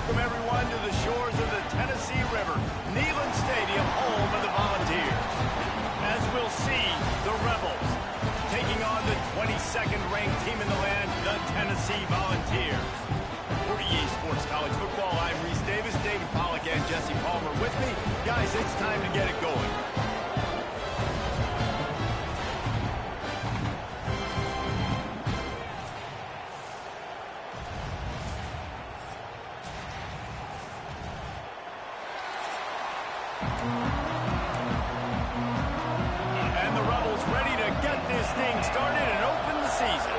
welcome everyone to the shores of the Tennessee River, Neyland Stadium, home of the Volunteers. As we'll see, the Rebels taking on the 22nd ranked team in the land, the Tennessee Volunteers. For EA Sports College Football, I'm Reese Davis, David Pollack, and Jesse Palmer with me. Guys, it's time to get it going. And the Rebels ready to get this thing started and open the season.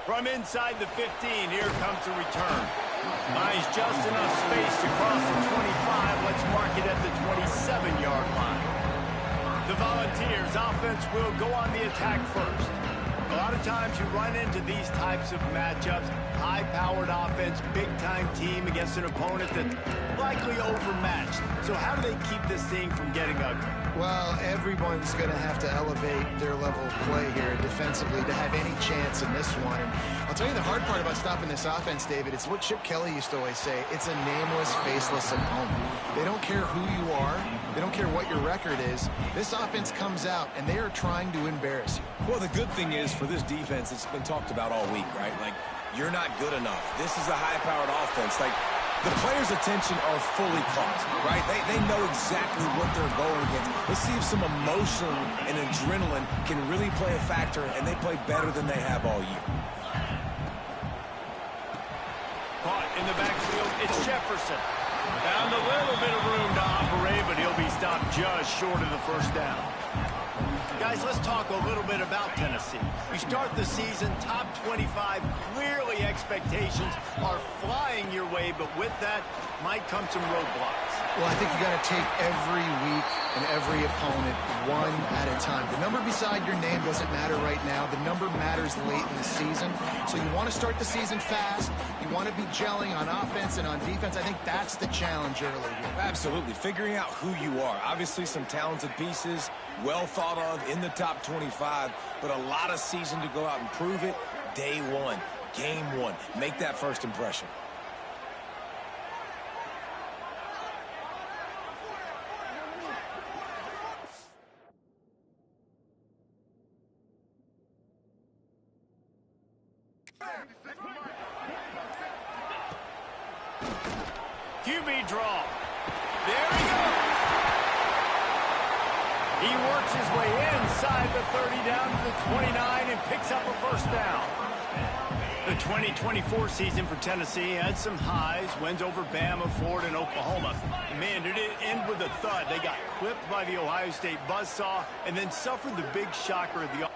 From inside the 15, here comes the return. Buys just enough space to cross the 25. Let's mark it at the 27-yard line. The Volunteers offense will go on the attack first. A lot of times you run into these types of matchups, high-powered offense, big-time team against an opponent that's likely overmatched. So how do they keep this thing from getting ugly? Well, everyone's going to have to elevate their level of play here defensively to have any chance in this one. And I'll tell you the hard part about stopping this offense, David, it's what Chip Kelly used to always say. It's a nameless, faceless opponent. They don't care who you are. They don't care what your record is. This offense comes out, and they are trying to embarrass you. Well, the good thing is for this defense, it's been talked about all week, right? Like, you're not good enough. This is a high-powered offense. Like, the players' attention are fully caught, right? They know exactly what they're going against. Let's see if some emotion and adrenaline can really play a factor, and they play better than they have all year. Caught in the backfield, it's Jefferson. Found a little bit of room to operate, but he'll be stopped just short of the first down. Guys, let's talk a little bit about Tennessee. You start the season top 25. Clearly expectations are flying your way, but with that might come some roadblocks. Well, I think you got to take every week and every opponent one at a time. The number beside your name doesn't matter right now. The number matters late in the season. So you want to start the season fast. You want to be gelling on offense and on defense. I think that's the challenge early here. Absolutely. Figuring out who you are. Obviously, some talented pieces, well thought of in the top 25, but a lot of season to go out and prove it. Day one, game one. Make that first impression. QB draw. There he goes. He works his way inside the 30 down to the 29 and picks up a first down. The 2024 season for Tennessee had some highs, wins over Bama, Florida, and Oklahoma. Man, did it end with a thud. They got clipped by the Ohio State buzzsaw and then suffered the big shocker of the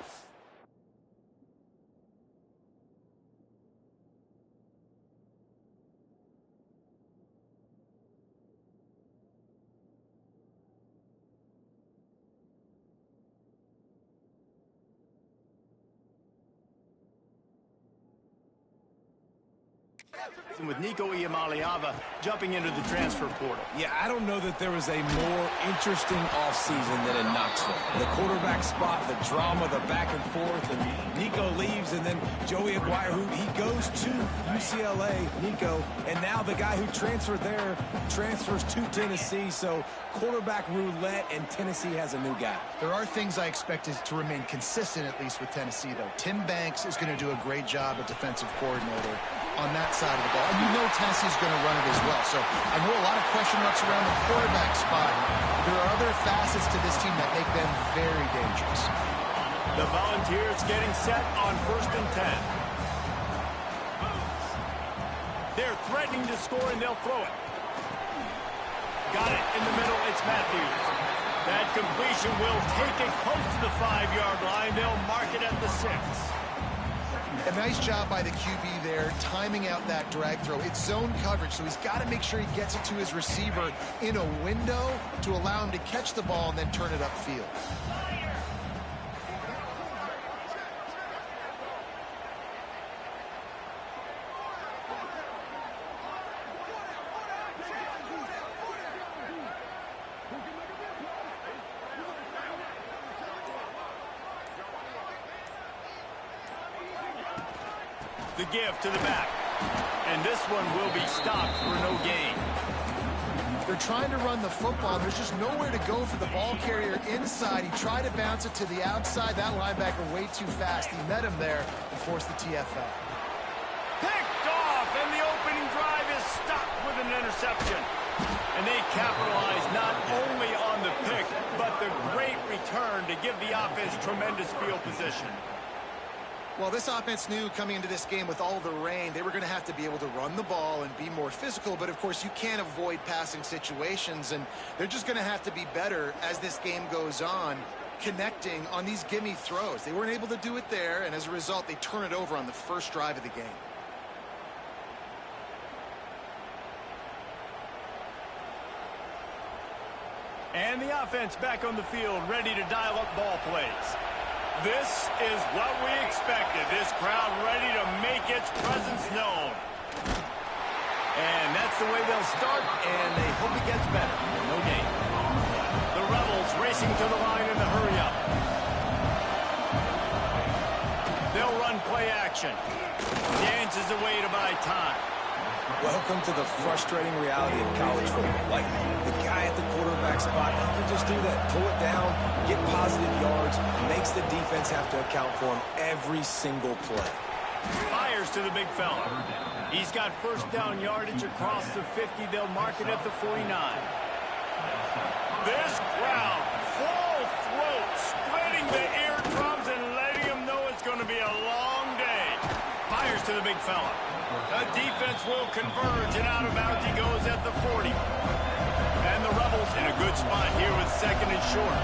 with Nico Iamaleava jumping into the transfer portal. Yeah, I don't know that there was a more interesting offseason than in Knoxville. The quarterback spot, the drama, the back and forth, and Nico leaves, and then Joey Aguirre, who he goes to UCLA, Nico, and now the guy who transferred there transfers to Tennessee, so quarterback roulette, and Tennessee has a new guy. There are things I expected to remain consistent, at least with Tennessee, though. Tim Banks is going to do a great job at defensive coordinator on that side of the ball. And you know Tennessee's going to run it as well. So I know a lot of question marks around the quarterback spot. There are other facets to this team that make them very dangerous. The Volunteers getting set on 1st and 10. They're threatening to score, and they'll throw it. Got it in the middle. It's Matthews. That completion will take it close to the 5-yard line. They'll mark it at the 6. A nice job by the QB there, timing out that drag throw. It's zone coverage, so he's got to make sure he gets it to his receiver in a window to allow him to catch the ball and then turn it upfield. The give to the back. And this one will be stopped for no gain. They're trying to run the football. There's just nowhere to go for the ball carrier inside. He tried to bounce it to the outside. That linebacker way too fast. He met him there and forced the TFL. Picked off, and the opening drive is stopped with an interception. And they capitalize not only on the pick, but the great return to give the offense tremendous field position. Well, this offense knew coming into this game with all the rain, they were going to have to be able to run the ball and be more physical. But, of course, you can't avoid passing situations, and they're just going to have to be better as this game goes on, connecting on these gimme throws. They weren't able to do it there, and as a result, they turn it over on the first drive of the game. And the offense back on the field, ready to dial up ball plays. This is what we expected. This crowd ready to make its presence known. And that's the way they'll start, and they hope it gets better. No gain. The Rebels racing to the line in the hurry-up. They'll run play action. Dances away to buy time. Welcome to the frustrating reality of college football. Like, the guy at the quarterback spot, he can just do that. Pull it down, get positive yards, makes the defense have to account for him every single play. Fires to the big fella. He's got first down yardage across the 50. They'll mark it at the 49. This crowd, full throat, splitting the eardrums and letting them know it's going to be a long day. Fires to the big fella. The defense will converge, and out of bounds he goes at the 40. And the Rebels in a good spot here with second and short.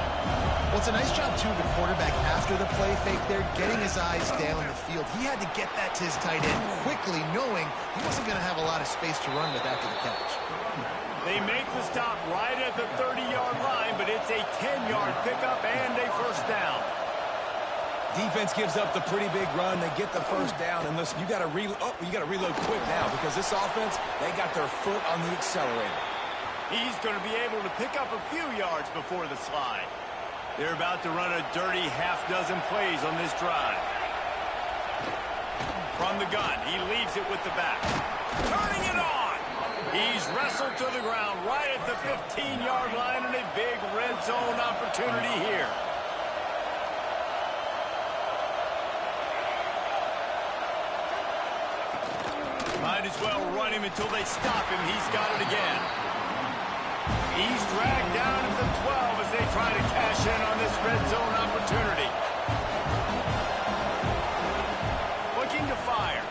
Well, it's a nice job, too, of the quarterback after the play fake there, getting his eyes down the field. He had to get that to his tight end quickly, knowing he wasn't going to have a lot of space to run with after the catch. They make the stop right at the 30-yard line, but it's a 10-yard pickup and a first down. Defense gives up the pretty big run. They get the first down. And listen, you got to reload quick now because this offense, they got their foot on the accelerator. He's going to be able to pick up a few yards before the slide. They're about to run a dirty half-dozen plays on this drive. From the gun, he leaves it with the back. Turning it on! He's wrestled to the ground right at the 15-yard line, and a big red zone opportunity here. Might as well run him until they stop him. He's got it again. He's dragged down at the 12 as they try to cash in on this red zone opportunity. Looking to fire.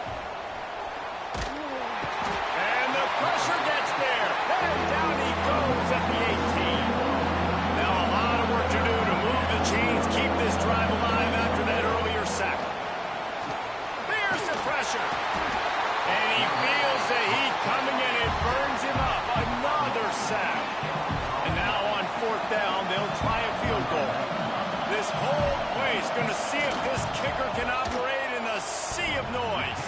And the pressure gets there. And down he goes at the 18. Now a lot of work to do to move the chains, keep this drive alive after that earlier sack. There's the pressure. And he feels the heat coming in. It burns him up. Another sack. And now on fourth down, they'll try a field goal. This whole place going to see if this kicker can operate in the sea of noise.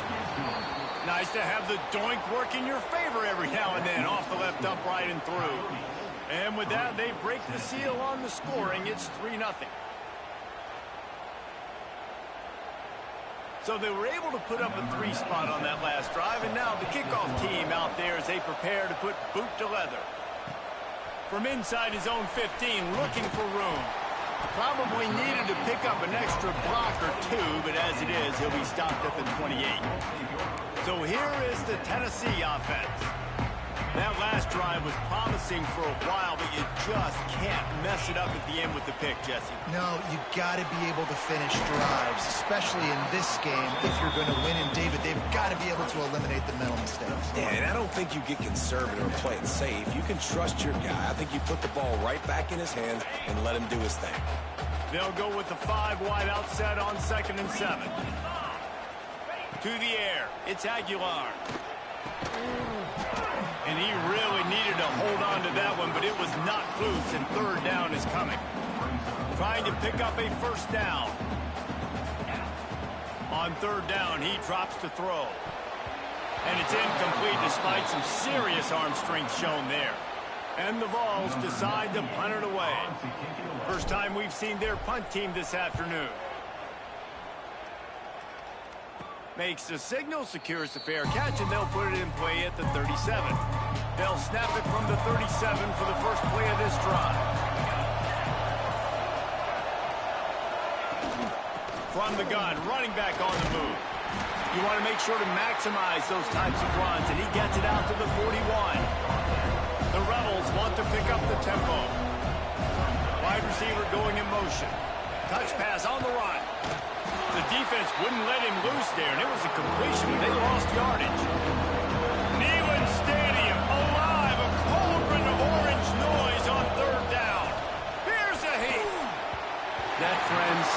Nice to have the doink work in your favor every now and then, off the left upright and through. And with that, they break the seal on the scoring. It's 3-0. So they were able to put up a 3 spot on that last drive, and now the kickoff team out there as they prepare to put boot to leather. From inside his own 15, looking for room. Probably needed to pick up an extra block or two, but as it is, he'll be stopped at the 28. So here is the Tennessee offense. That last drive was promising for a while, but you just can't mess it up at the end with the pick, Jesse. No, you got to be able to finish drives, especially in this game. If you're going to win, and David, they've got to be able to eliminate the mental mistakes. Yeah, and I don't think you get conservative or play it safe. You can trust your guy. I think you put the ball right back in his hands and let him do his thing. They'll go with the 5 wide out set on 2nd and 7. To the air, it's Aguilar. And he really needed to hold on to that one, but it was knocked loose, and third down is coming. Trying to pick up a first down. On third down, he drops to throw. And it's incomplete despite some serious arm strength shown there. And the Vols decide to punt it away. First time we've seen their punt team this afternoon. Makes the signal, secures the fair catch, and they'll put it in play at the 37. They'll snap it from the 37 for the first play of this drive. From the gun, running back on the move. You want to make sure to maximize those types of runs, and he gets it out to the 41. The Rebels want to pick up the tempo. Wide receiver going in motion. Touch pass on the run. The defense wouldn't let him loose there, and it was a completion, but they lost yardage. Neyland Stadium alive, a cauldron of orange noise on third down. Here's a heat. That, friends,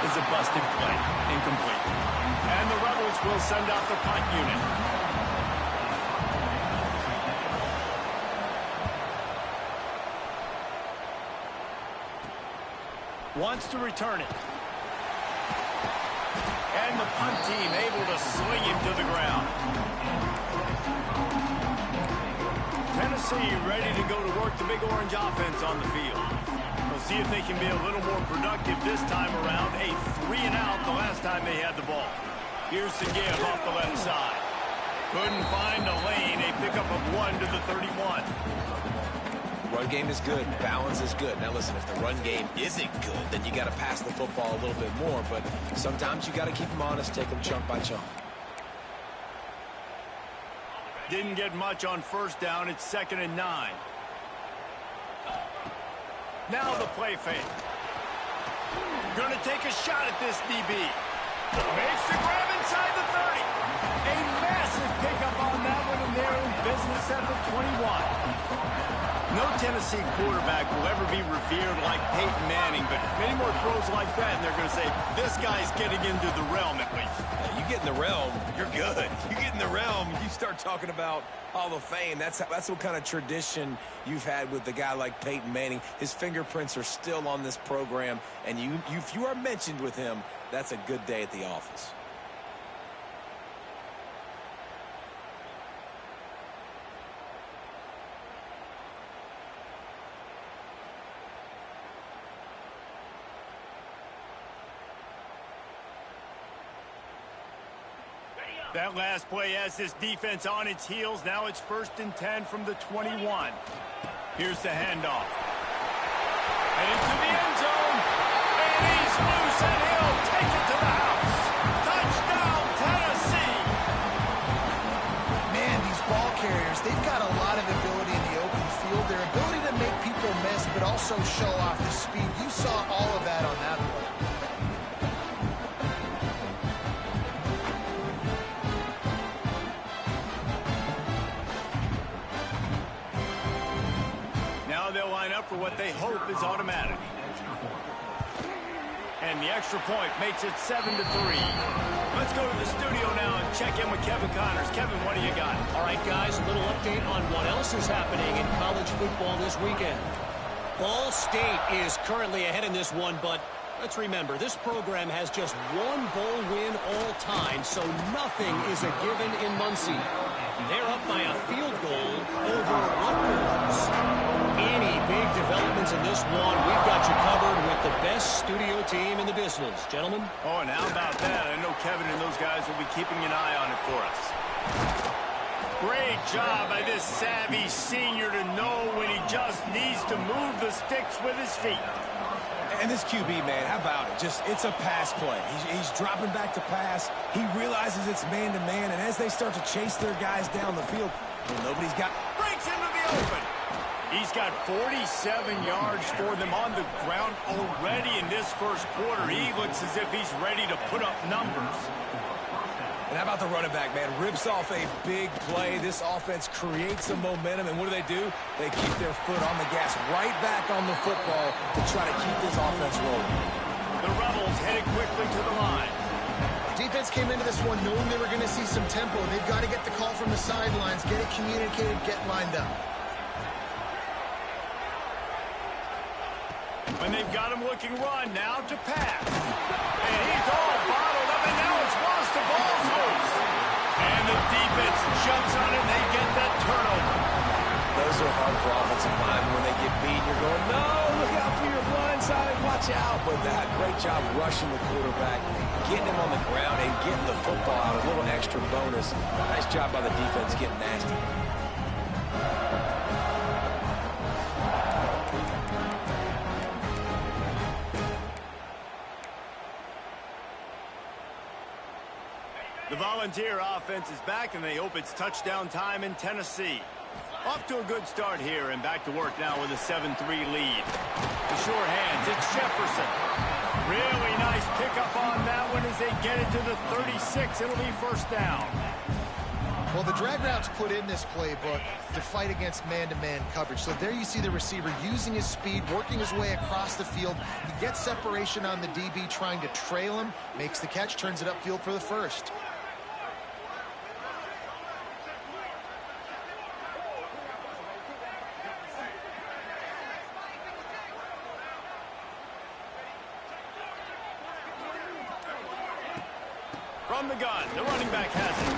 is a busted play. Incomplete. And the Rebels will send out the punt unit. Wants to return it. And the punt team able to swing him to the ground. Tennessee ready to go to work the big orange offense on the field. We'll see if they can be a little more productive this time around. A 3-and-out the last time they had the ball. Here's the give off the left side. Couldn't find a lane. A pickup of 1 to the 31. Run game is good. Balance is good. Now, listen, if the run game isn't good, then you got to pass the football a little bit more. But sometimes you got to keep them honest, take them chunk by chunk. Didn't get much on first down. It's 2nd and 9. Now the play fake. Gonna take a shot at this DB. Makes the grab inside the 30. A massive pickup on that one, and they're in business at the 21. No Tennessee quarterback will ever be revered like Peyton Manning, but many more throws like that, and they're going to say, this guy's getting into the realm at least. You get in the realm, you're good. You get in the realm, you start talking about Hall of Fame. That's what kind of tradition you've had with a guy like Peyton Manning. His fingerprints are still on this program, and if you are mentioned with him, that's a good day at the office. That last play has this defense on its heels. Now it's 1st and 10 from the 21. Here's the handoff. And into the end zone. And he's loose, and he'll take it to the house. Touchdown, Tennessee. Man, these ball carriers, they've got a lot of ability in the open field. Their ability to make people miss, but also show off the speed. You saw all of that on that play. They'll line up for what they hope is automatic. And the extra point makes it 7-3. Let's go to the studio now and check in with Kevin Connors. Kevin, what do you got? All right, guys, a little update on what else is happening in college football this weekend. Ball State is currently ahead in this one, but let's remember, this program has just one bowl win all time, so nothing is a given in Muncie. They're up by a field goal over Rutgers. Any big developments in this one, we've got you covered with the best studio team in the business. Gentlemen? Oh, and how about that? I know Kevin and those guys will be keeping an eye on it for us. Great job by this savvy senior to know when he just needs to move the sticks with his feet. And this QB, man, how about it? It's a pass play. He's dropping back to pass. He realizes it's man-to-man, and as they start to chase their guys down the field, nobody's got... Breaks into the open. He's got 47 yards for them on the ground already in this first quarter. He looks as if he's ready to put up numbers. And how about the running back, man? Rips off a big play. This offense creates some momentum, and what do? They keep their foot on the gas, right back on the football to try to keep this offense rolling. The Rebels headed quickly to the line. Defense came into this one knowing they were going to see some tempo. They've got to get the call from the sidelines, get it communicated, get lined up. When they've got him looking run, now to pass. And he's all bottled up, and now it's lost. The ball's loose. And the defense jumps on it, and they get that turnover. Those are hard for offensive linemen. When they get beat, you're going, no, look out for your blind side, watch out. But that great job rushing the quarterback, getting him on the ground, and getting the football out a little extra bonus. Nice job by the defense getting nasty. The Volunteer offense is back, and they hope it's touchdown time in Tennessee. Off to a good start here, and back to work now with a 7-3 lead. The sure hands, it's Jefferson. Really nice pickup on that one as they get it to the 36. It'll be first down. Well, the drag routes put in this playbook to fight against man-to-man coverage. So there you see the receiver using his speed, working his way across the field. He gets separation on the DB, trying to trail him, makes the catch, turns it upfield for the first. From the gun, the running back has it.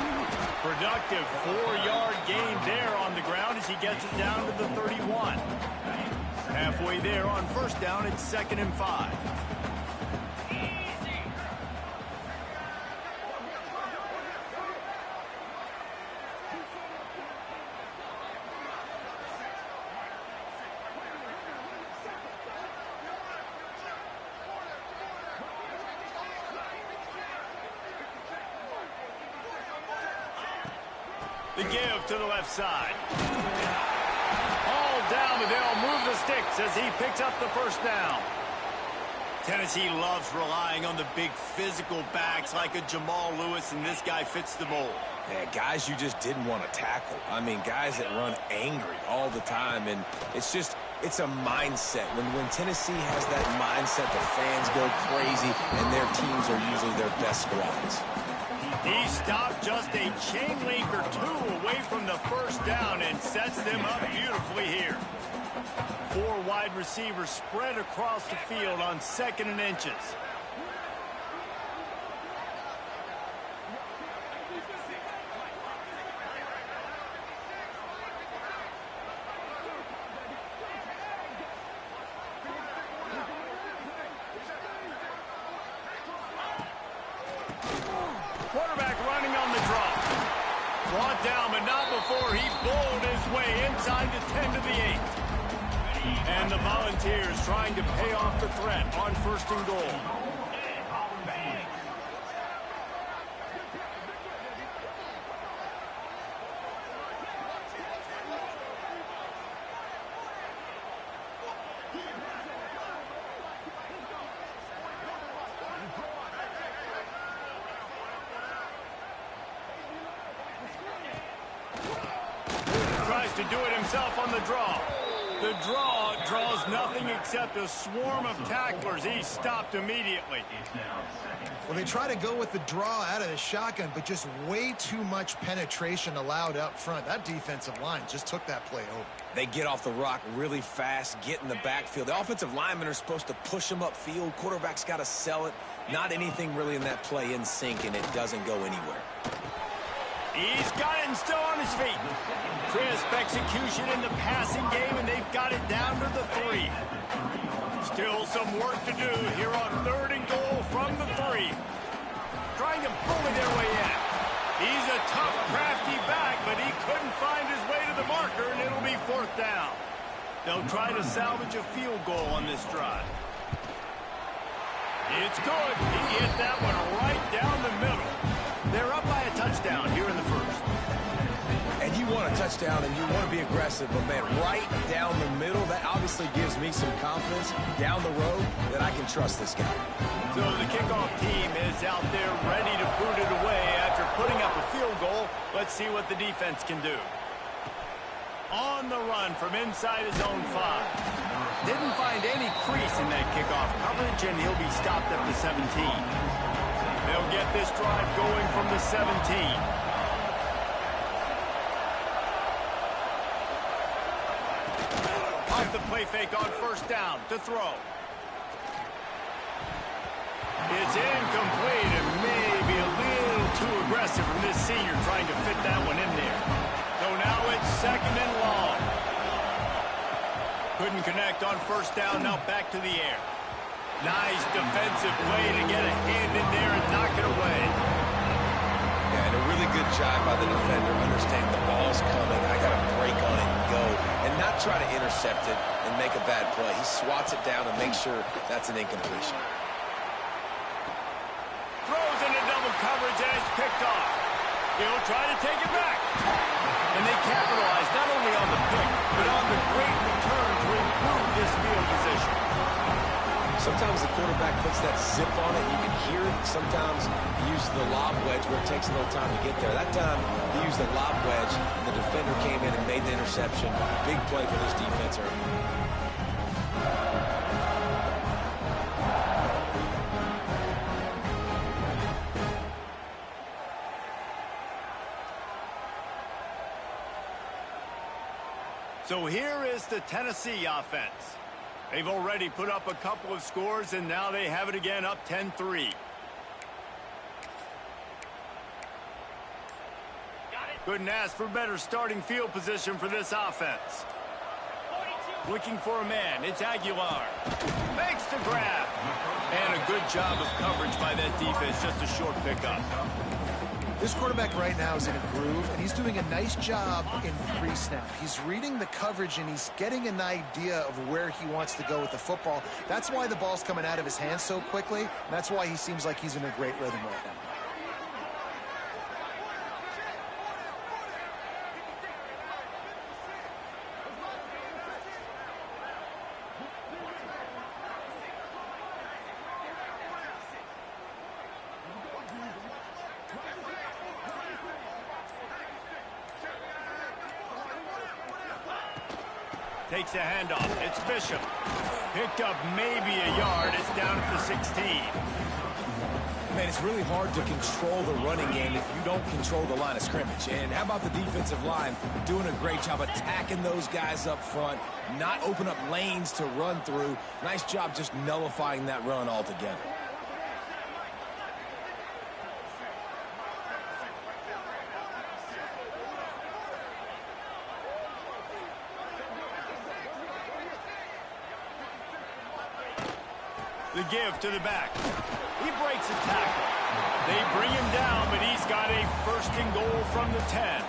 Productive 4-yard gain there on the ground as he gets it down to the 31. Halfway there on first down, it's 2nd and 5. The give to the left side. All down, and they'll move the sticks as he picks up the first down. Tennessee loves relying on the big physical backs like a Jamal Lewis, and this guy fits the mold. Yeah, guys you just didn't want to tackle. I mean, guys that run angry all the time, and it's a mindset. When Tennessee has that mindset, the fans go crazy, and their teams are usually their best squads. He stopped just a chain link or two away from the first down and sets them up beautifully here. 4 wide receivers spread across the field on 2nd and inches. Quarterback running on the draw. Brought down, but not before he bowled his way inside the 10 to the 8. And the Volunteers trying to pay off the threat on 1st and goal. To do it himself on the draw. The draw draws nothing except a swarm of tacklers. He's stopped immediately. Well, they try to go with the draw out of the shotgun, but just way too much penetration allowed up front. That defensive line just took that play over. They get off the rock really fast, get in the backfield. The offensive linemen are supposed to push them upfield. Quarterback's got to sell it. Not anything really in that play in sync, and it doesn't go anywhere. He's got it and still on his feet. Crisp execution in the passing game, and they've got it down to the 3. Still some work to do here on 3rd and goal from the 3. Trying to bully their way in. He's a tough, crafty back, but he couldn't find his way to the marker, and it'll be 4th down. They'll try to salvage a field goal on this drive. It's good. He hit that one right down the middle. They're up by a touchdown here in the 1st. And you want a touchdown and you want to be aggressive, but man, right down the middle, that obviously gives me some confidence down the road that I can trust this guy. So the kickoff team is out there ready to boot it away after putting up a field goal. Let's see what the defense can do. On the run from inside his own 5. Didn't find any crease in that kickoff coverage, and he'll be stopped at the 17. They'll get this drive going from the 17. Off the play fake on 1st down to throw. It's incomplete and maybe a little too aggressive from this senior trying to fit that one in there. So now it's 2nd and long. Couldn't connect on 1st down, now back to the air. Nice defensive play to get a hand in there and knock it away. Yeah, and a really job by the defender, understanding the ball's coming. I got to break on it and go, and not try to intercept it and make a bad play. He swats it down and makes sure that's an incompletion. Throws into double coverage, and it's picked off. He'll try to take it back. And they capitalize not only on the pick, but on the great return to improve this field position. Sometimes the quarterback puts that zip on it. You can hear it. Sometimes he uses the lob wedge where it takes a little time to get there. That time he used the lob wedge, and the defender came in and made the interception. Big play for this defense early. So here is the Tennessee offense. They've already put up a couple of scores, and now they have it again up 10-3. Couldn't ask for better starting field position for this offense. Looking for a man, it's Aguilar. Makes the grab. And a good job of coverage by that defense, just a short pickup. This quarterback right now is in a groove, and he's doing a nice job in pre-snap. He's reading the coverage, and he's getting an idea of where he wants to go with the football. That's why the ball's coming out of his hands so quickly, and that's why he seems like he's in a great rhythm right now. Takes a handoff. It's Bishop. Picked up maybe a yard. It's down at the 16. Man, it's really hard to control the running game if you don't control the line of scrimmage. And how about the defensive line doing a great job attacking those guys up front, not open up lanes to run through. Nice job just nullifying that run altogether. The give to the back. He breaks a tackle. They bring him down, but he's got a first and goal from the 10.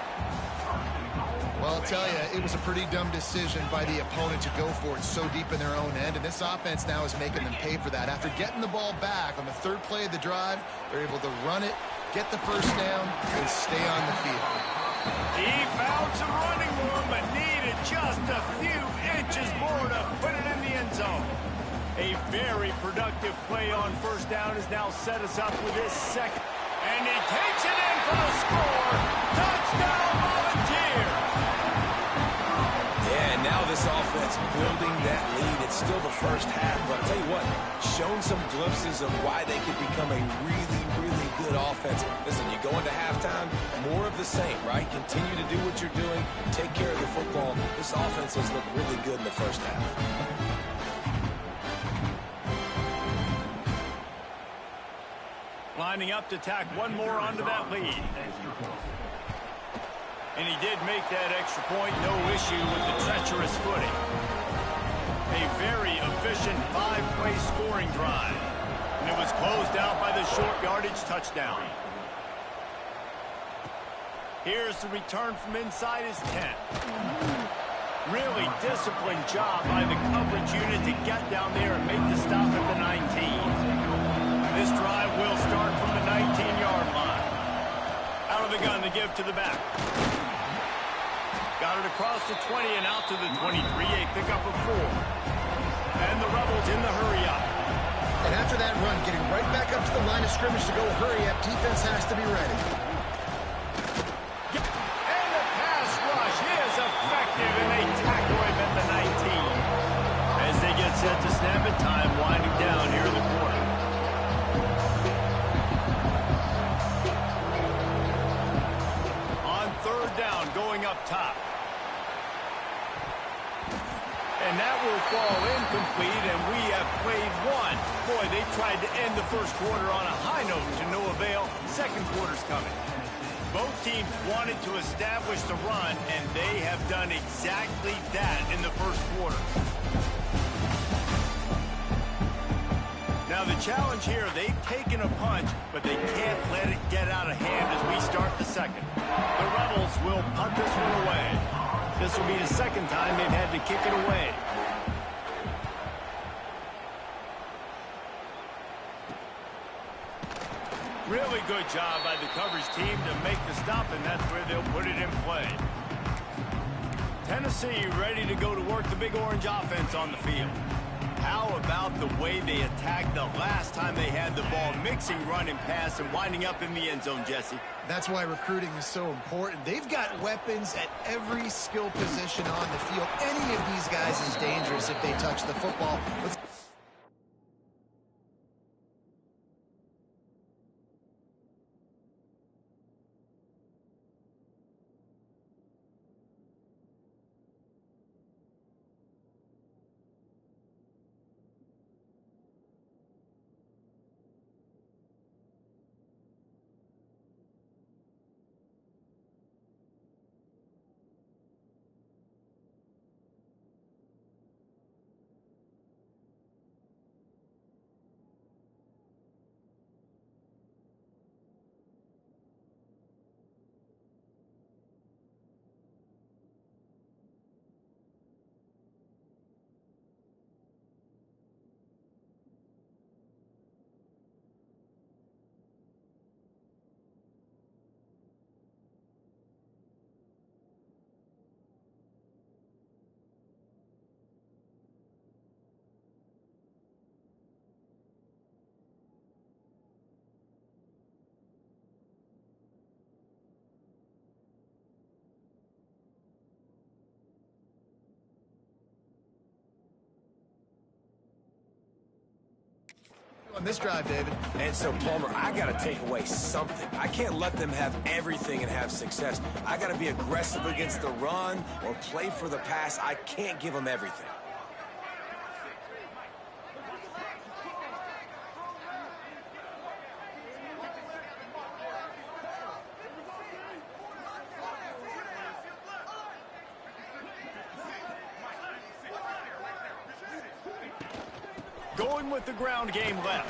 Well, I'll tell you, it was a pretty dumb decision by the opponent to go for it so deep in their own end, and this offense now is making them pay for that. After getting the ball back on the third play of the drive, they're able to run it, get the first down, and stay on the field. He found some running room, but needed just a few inches more to put it in the end zone. A very productive play on first down has now set us up with his second. And he takes it in for the score. Touchdown, Volunteers! Yeah, and now this offense building that lead. It's still the first half, but I'll tell you what, shown some glimpses of why they could become a really, really good offense. Listen, you go into halftime, more of the same, right? Continue to do what you're doing, take care of the football. This offense has looked really good in the first half. Lining up to tack one more onto that lead. And he did make that extra point. No issue with the treacherous footing. A very efficient 5-play scoring drive. And it was closed out by the short yardage touchdown. Here's the return from inside his 10. Really disciplined job by the coverage unit to get down there and make the stop at the 19. This drive will start from the 19-yard line. Out of the gun, the give to the back. Got it across the 20 and out to the 23. A pickup of 4. And the Rebels in the hurry-up. And after that run, getting right back up to the line of scrimmage to go hurry-up, defense has to be ready. And the pass rush is effective, and they tackle him at the 19. As they get set to snap it, time winding down here in the quarter. Third down going up top. And that will fall incomplete, and we have played one. Boy, they tried to end the first quarter on a high note to no avail. Second quarter's coming. Both teams wanted to establish the run, and they have done exactly that in the first quarter. Now the challenge here, they've taken a punch, but they can't let it get out of hand as we start the second. The Rebels will punt this one away. This will be the second time they've had to kick it away. Really good job by the coverage team to make the stop, and that's where they'll put it in play. Tennessee ready to go to work the Big Orange offense on the field. How about the way they attacked the last time they had the ball, mixing run and pass and winding up in the end zone, Jesse? That's why recruiting is so important. They've got weapons at every skill position on the field. Any of these guys is dangerous if they touch the football. On this drive, David. And so, Palmer, I got to take away something. I can't let them have everything and have success. I got to be aggressive against the run or play for the pass. I can't give them everything. Going with the ground game left.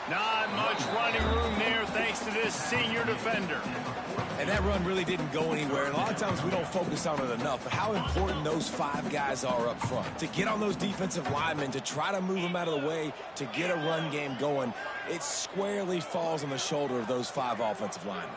Not much running room there thanks to this senior defender. And that run really didn't go anywhere. And a lot of times we don't focus on it enough. But how important those 5 guys are up front. To get on those defensive linemen, to try to move them out of the way, to get a run game going, it squarely falls on the shoulder of those 5 offensive linemen.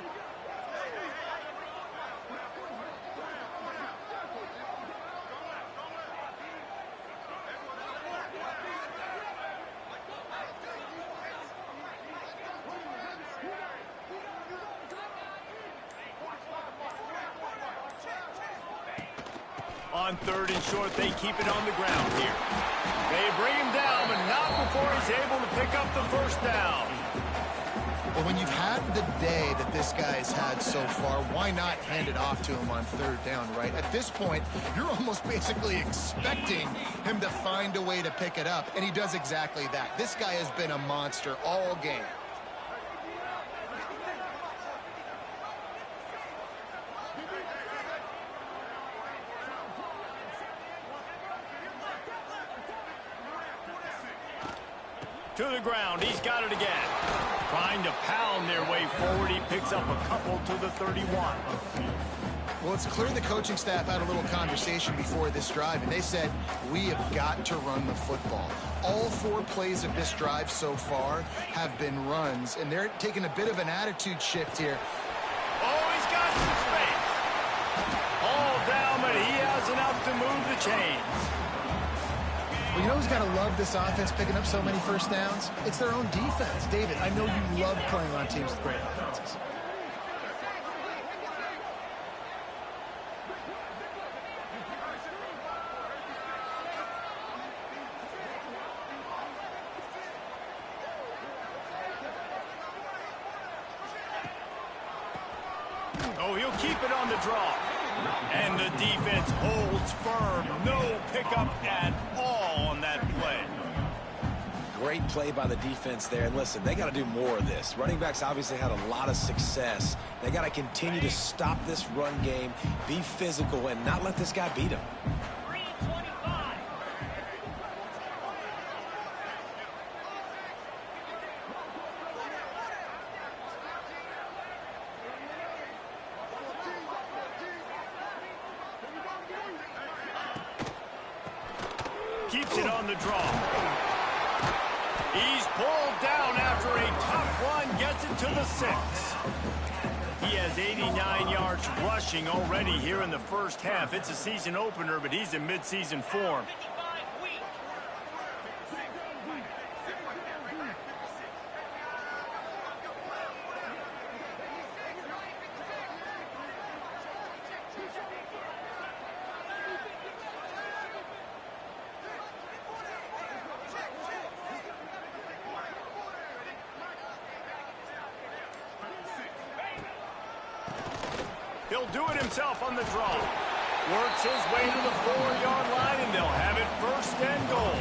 On 3rd and short, they keep it on the ground here. They bring him down, but not before he's able to pick up the first down. Well, when you've had the day that this guy's had so far, why not hand it off to him on 3rd down, right? At this point, you're almost basically expecting him to find a way to pick it up, and he does exactly that. This guy has been a monster all game. To the ground, he's got it again. Trying to pound their way forward, he picks up a couple to the 31. Well, it's clear the coaching staff had a little conversation before this drive, and they said, we have got to run the football. All 4 plays of this drive so far have been runs, and they're taking a bit of an attitude shift here. Oh, he's got some space. All down, but he has enough to move the chains. Well, you know who's got to love this offense picking up so many first downs? It's their own defense. David, I know you love playing on teams with great offenses. Oh, he'll keep it on the draw. And the defense holds firm. No pickup at all on that play. Great play by the defense there. And listen, they got to do more of this. Running backs obviously had a lot of success. They got to continue to stop this run game, be physical, and not let this guy beat them. Keeps it on the draw. He's pulled down after a tough run. Gets it to the 6. He has 89 yards rushing already here in the first half. It's a season opener, but he's in midseason form. He'll do it himself on the draw. Works his way to the 4-yard line, and they'll have it 1st and goal.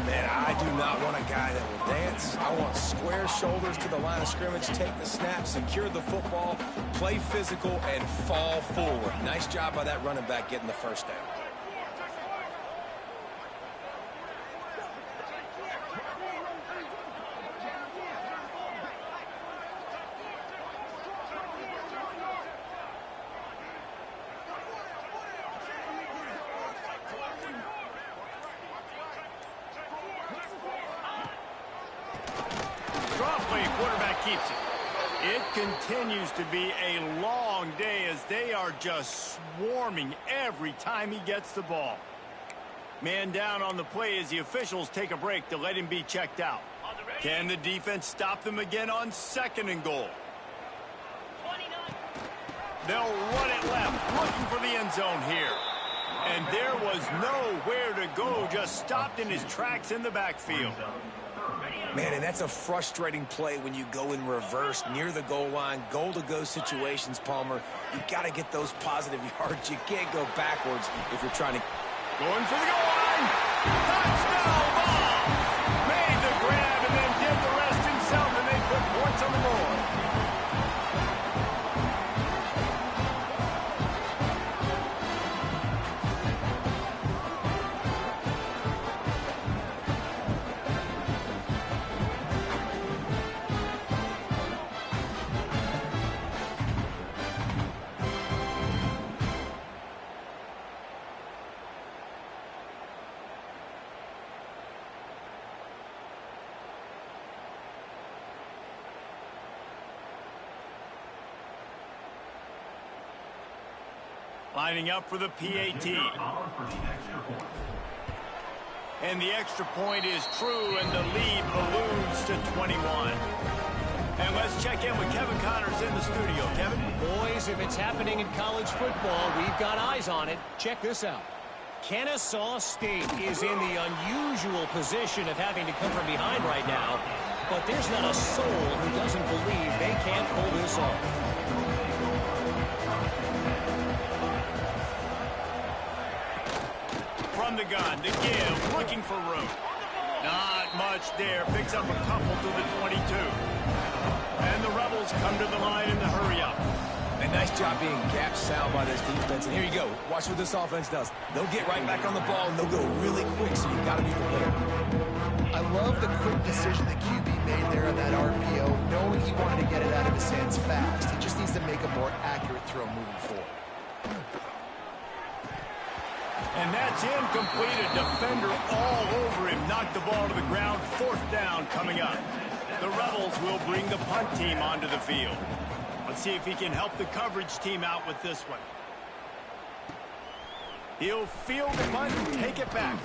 Man, I do not want a guy that will dance. I want square shoulders to the line of scrimmage, take the snap, secure the football, play physical, and fall forward. Nice job by that running back getting the 1st down. Quarterback keeps it. It continues to be a long day as they are just swarming every time he gets the ball. Man down on the play as the officials take a break to let him be checked out. Can the defense stop them again on 2nd and goal? They'll run it left, looking for the end zone here. And there was nowhere to go, just stopped in his tracks in the backfield. Man, and that's a frustrating play when you go in reverse near the goal line, goal-to-go situations, Palmer. You got to get those positive yards. You can't go backwards if you're trying to... Going for the goal line. Touchdown ball. Made the grab and then did the rest himself, and they put points on the board. Lining up for the PAT. And the extra point is true, and the lead balloons to 21. And let's check in with Kevin Connors in the studio. Kevin? Boys, if it's happening in college football, we've got eyes on it. Check this out. Kennesaw State is in the unusual position of having to come from behind right now, but there's not a soul who doesn't believe they can't pull this off. From the gun, to give, looking for room. Not much there. Picks up a couple to the 22. And the Rebels come to the line in the hurry up. A nice job being gap sound by this defense. And here you go. Watch what this offense does. They'll get right back on the ball, and they'll go really quick, so you got to be prepared. I love the quick decision the QB made there on that RPO, knowing he wanted to get it out of his hands fast. He just needs to make a more accurate throw moving forward. And that's incomplete. A defender all over him. Knocked the ball to the ground. 4th down coming up. The Rebels will bring the punt team onto the field. Let's see if he can help the coverage team out with this one. He'll field the punt and take it back.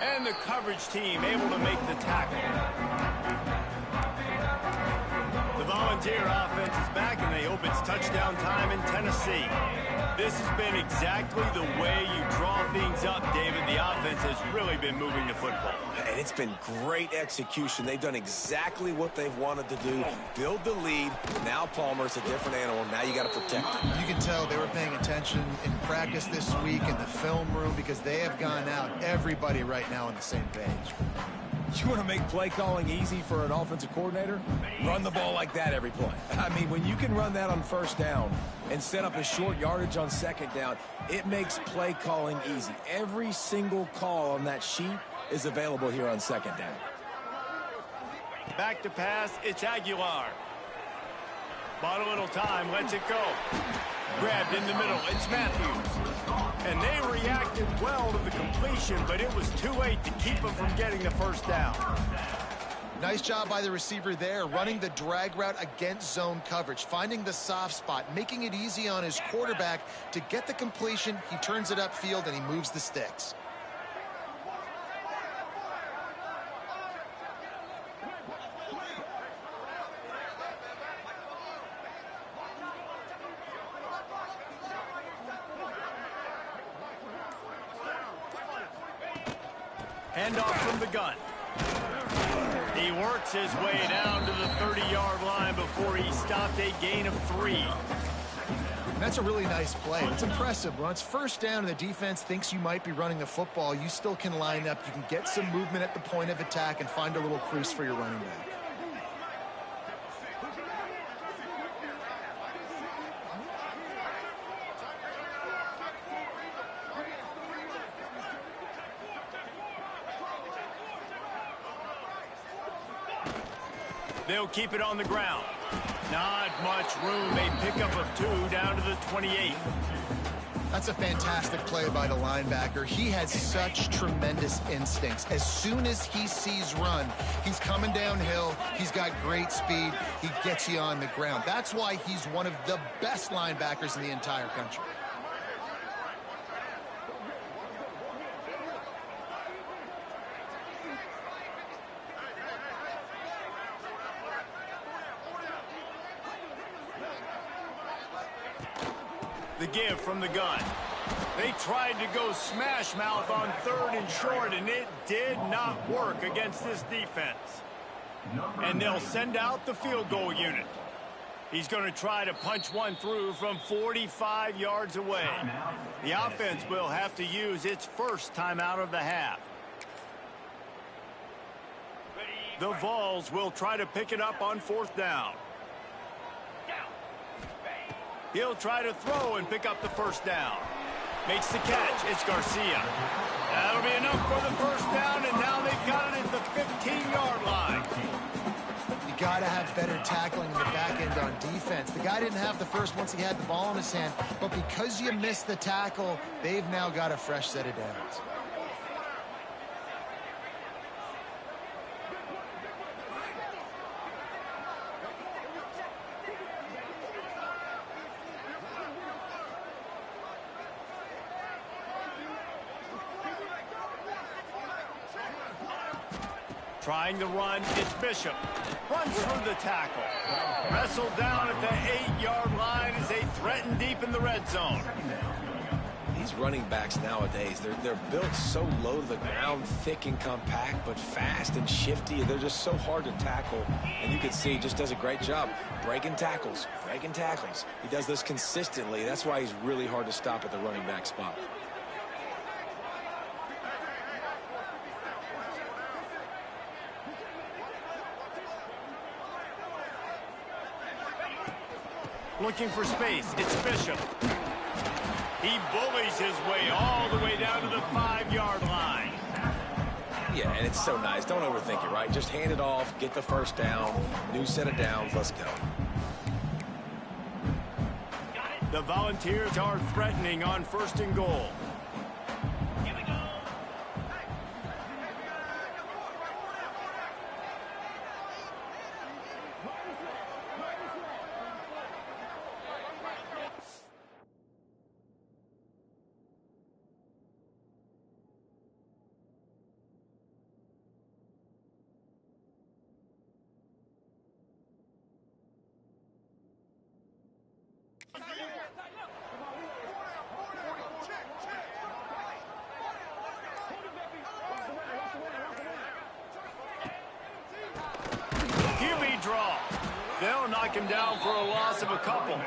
And the coverage team able to make the tackle. The Volunteer offense is back, and they hope it's touchdown time in Tennessee. This has been exactly the way you draw things up, David. The offense has really been moving the football. And it's been great execution. They've done exactly what they've wanted to do. Build the lead. Now Palmer's a different animal. Now you got to protect him. You can tell they were paying attention in practice this week in the film room because they have gone out, everybody right now on the same page. You want to make play calling easy for an offensive coordinator? Run the ball like that every play. I mean, when you can run that on 1st down and set up a short yardage on 2nd down, it makes play calling easy. Every single call on that sheet is available here on 2nd down. Back to pass, it's Aguilar. Bought a little time, lets it go. Grabbed in the middle, it's Matthews. And they reacted well to the completion, but it was too late to keep him from getting the first down. Nice job by the receiver there, running the drag route against zone coverage, finding the soft spot, making it easy on his quarterback to get the completion. He turns it upfield, and he moves the sticks. Handoff from the gun. He works his way down to the 30-yard line before he stopped a gain of 3. That's a really nice play. It's impressive. When it's first down and the defense thinks you might be running the football, you still can line up. You can get some movement at the point of attack and find a little crease for your running back. They'll keep it on the ground. Not much room. A pickup of 2 down to the 28. That's a fantastic play by the linebacker. He has such tremendous instincts. As soon as he sees run, he's coming downhill. He's got great speed. He gets you on the ground. That's why he's one of the best linebackers in the entire country. The give from the gun. They tried to go smash mouth on 3rd and short, and it did not work against this defense. And they'll send out the field goal unit. He's going to try to punch one through from 45 yards away. The offense will have to use its first timeout of the half. The Vols will try to pick it up on 4th down. He'll try to throw and pick up the first down. Makes the catch. It's Garcia. That'll be enough for the first down, and now they've got it at the 15-yard line. You got to have better tackling in the back end on defense. The guy didn't have the first once he had the ball in his hand, but because you missed the tackle, they've now got a fresh set of downs. Trying to run, it's Bishop. Runs through the tackle. Wrestled down at the 8-yard line as they threaten deep in the red zone. These running backs nowadays, they're built so low to the ground, thick and compact, but fast and shifty. They're just so hard to tackle. And you can see he just does a great job breaking tackles, breaking tackles. He does this consistently. That's why he's really hard to stop at the running back spot. Looking for space, it's Bishop. He bullies his way all the way down to the 5-yard line. Yeah, and it's so nice. Don't overthink it, right? Just hand it off, get the first down, new set of downs, let's go. The Volunteers are threatening on 1st and goal. QB draw. They'll knock him down for a loss of a couple.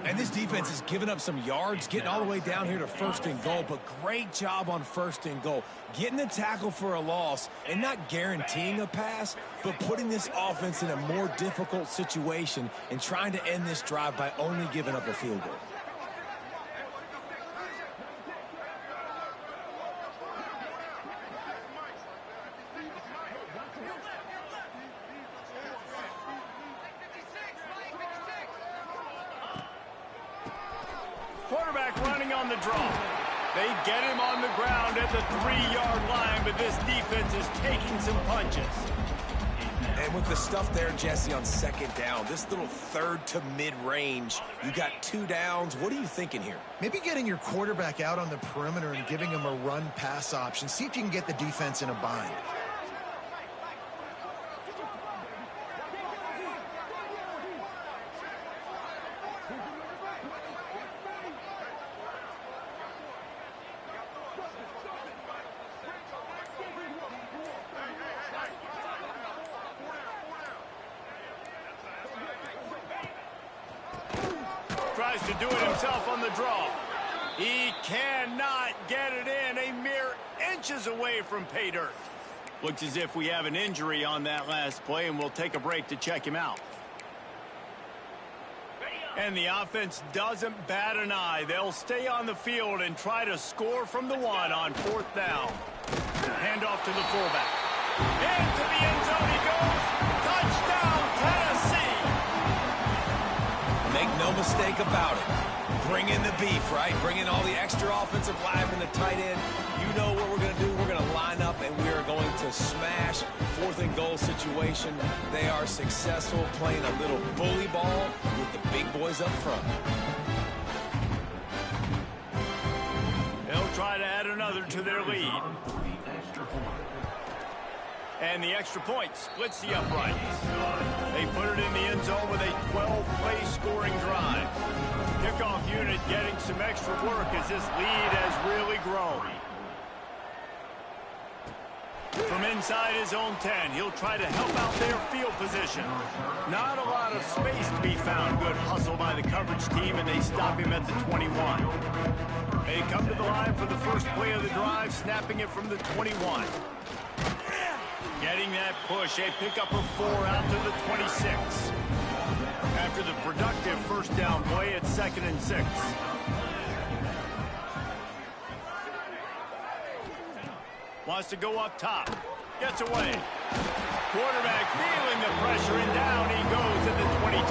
And this defense has given up some yards, getting all the way down here to 1st and goal, but great job on 1st and goal. Getting the tackle for a loss and not guaranteeing a pass, but putting this offense in a more difficult situation and trying to end this drive by only giving up a field goal. Quarterback running on the draw. They get him on the ground at the 3-yard line, but this defense is taking some punches. And with the stuff there, Jesse, on second down, this little third to mid-range, you got 2 downs. What are you thinking here? Maybe getting your quarterback out on the perimeter and giving him a run-pass option. See if you can get the defense in a bind. Tries to do it himself on the draw. He cannot get it in. A mere inches away from pay dirt. Looks as if we have an injury on that last play, and we'll take a break to check him out. And the offense doesn't bat an eye. They'll stay on the field and try to score from the 1 on 4th down. Handoff to the fullback. Into the end zone he goes. Touchdown, Tennessee. Make no mistake about it. Bring in the beef, right? Bring in all the extra offensive linemen, the tight end. You know what we're going to do. We're going to line up, and we are going to smash 4th and goal situation. They are successful playing a little bully ball with the big boys up front. They'll try to add another to their lead. And the extra point splits the uprights. They put it in the end zone with a 12-play scoring drive. Kickoff unit getting some extra work as this lead has really grown. From inside his own 10, he'll try to help out their field position. Not a lot of space to be found. Good hustle by the coverage team, and they stop him at the 21. They come to the line for the first play of the drive, snapping it from the 21. Getting that push, a pickup of 4 out to the 26. After the productive first down play, it's 2nd and 6. Wants to go up top. Gets away. Quarterback feeling the pressure, and down he goes at the 22.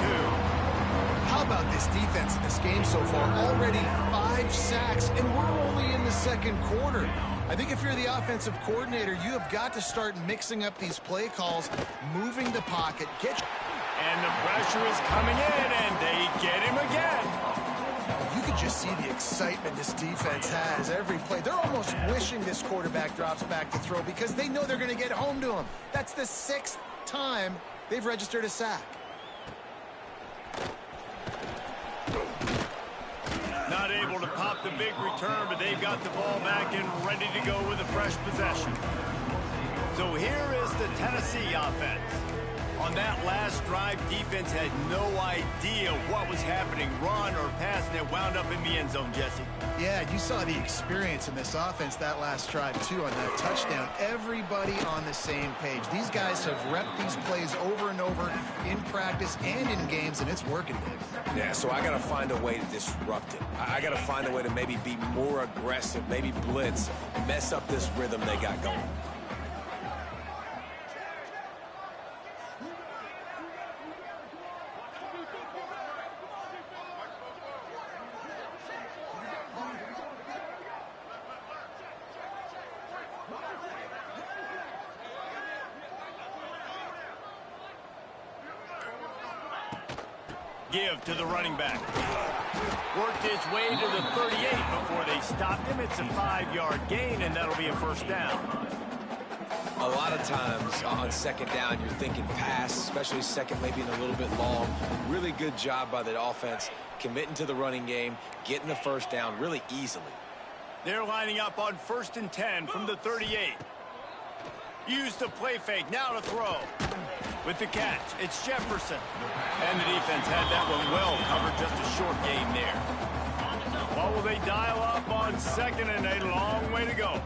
How about this defense in this game so far? Already 5 sacks, and we're only in the 2nd quarter. I think if you're the offensive coordinator, you have got to start mixing up these play calls, moving the pocket. And the pressure is coming in, and they get him again. You can just see the excitement this defense has every play. They're almost wishing this quarterback drops back to throw because they know they're going to get home to him. That's the 6th time they've registered a sack. Not able to pop the big return, but they've got the ball back and ready to go with a fresh possession. So here is the Tennessee offense. On that last drive, defense had no idea what was happening, run or pass, and it wound up in the end zone, Jesse. Yeah, you saw the experience in this offense that last drive, too, on that touchdown. Everybody on the same page. These guys have repped these plays over and over in practice and in games, and it's working, Dave. Yeah, so I got to find a way to disrupt it. I got to find a way to maybe be more aggressive, maybe blitz, mess up this rhythm they got going. Give to the running back. Worked his way to the 38 before they stopped him. It's a 5-yard gain, and that'll be a first down. A lot of times on second down, you're thinking pass, especially second, maybe in a little bit long. Really good job by the offense, committing to the running game, getting the first down really easily. They're lining up on 1st and 10 from the 38. Used the play fake, now to throw. With the catch, it's Jefferson. And the defense had that one well covered, just a short gain there. What will they dial up on 2nd and a long way to go?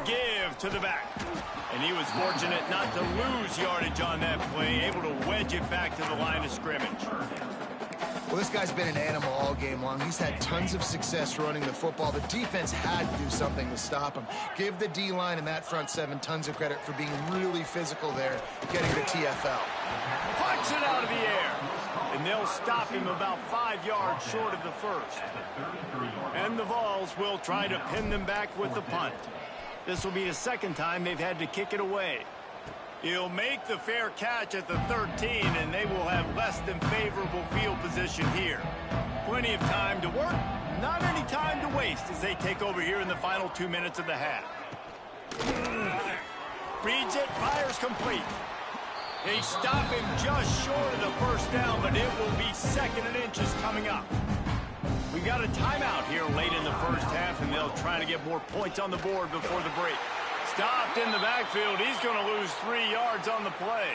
Give to the back. And he was fortunate not to lose yardage on that play, able to wedge it back to the line of scrimmage. Well, this guy's been an animal all game long. He's had tons of success running the football. The defense had to do something to stop him. Give the D-line and that front seven tons of credit for being really physical there, getting the TFL. Punch it out of the air. And they'll stop him about 5 yards short of the first. And the Vols will try to pin them back with the punt. This will be the second time they've had to kick it away. He'll make the fair catch at the 13, and they will have less than favorable field position here. Plenty of time to work, not any time to waste as they take over here in the final 2 minutes of the half. Reads it, fires complete. They stop him just short of the first down, but it will be 2nd and inches coming up. We've got a timeout here late in the first half, and they'll try to get more points on the board before the break. Stopped in the backfield. He's going to lose 3 yards on the play.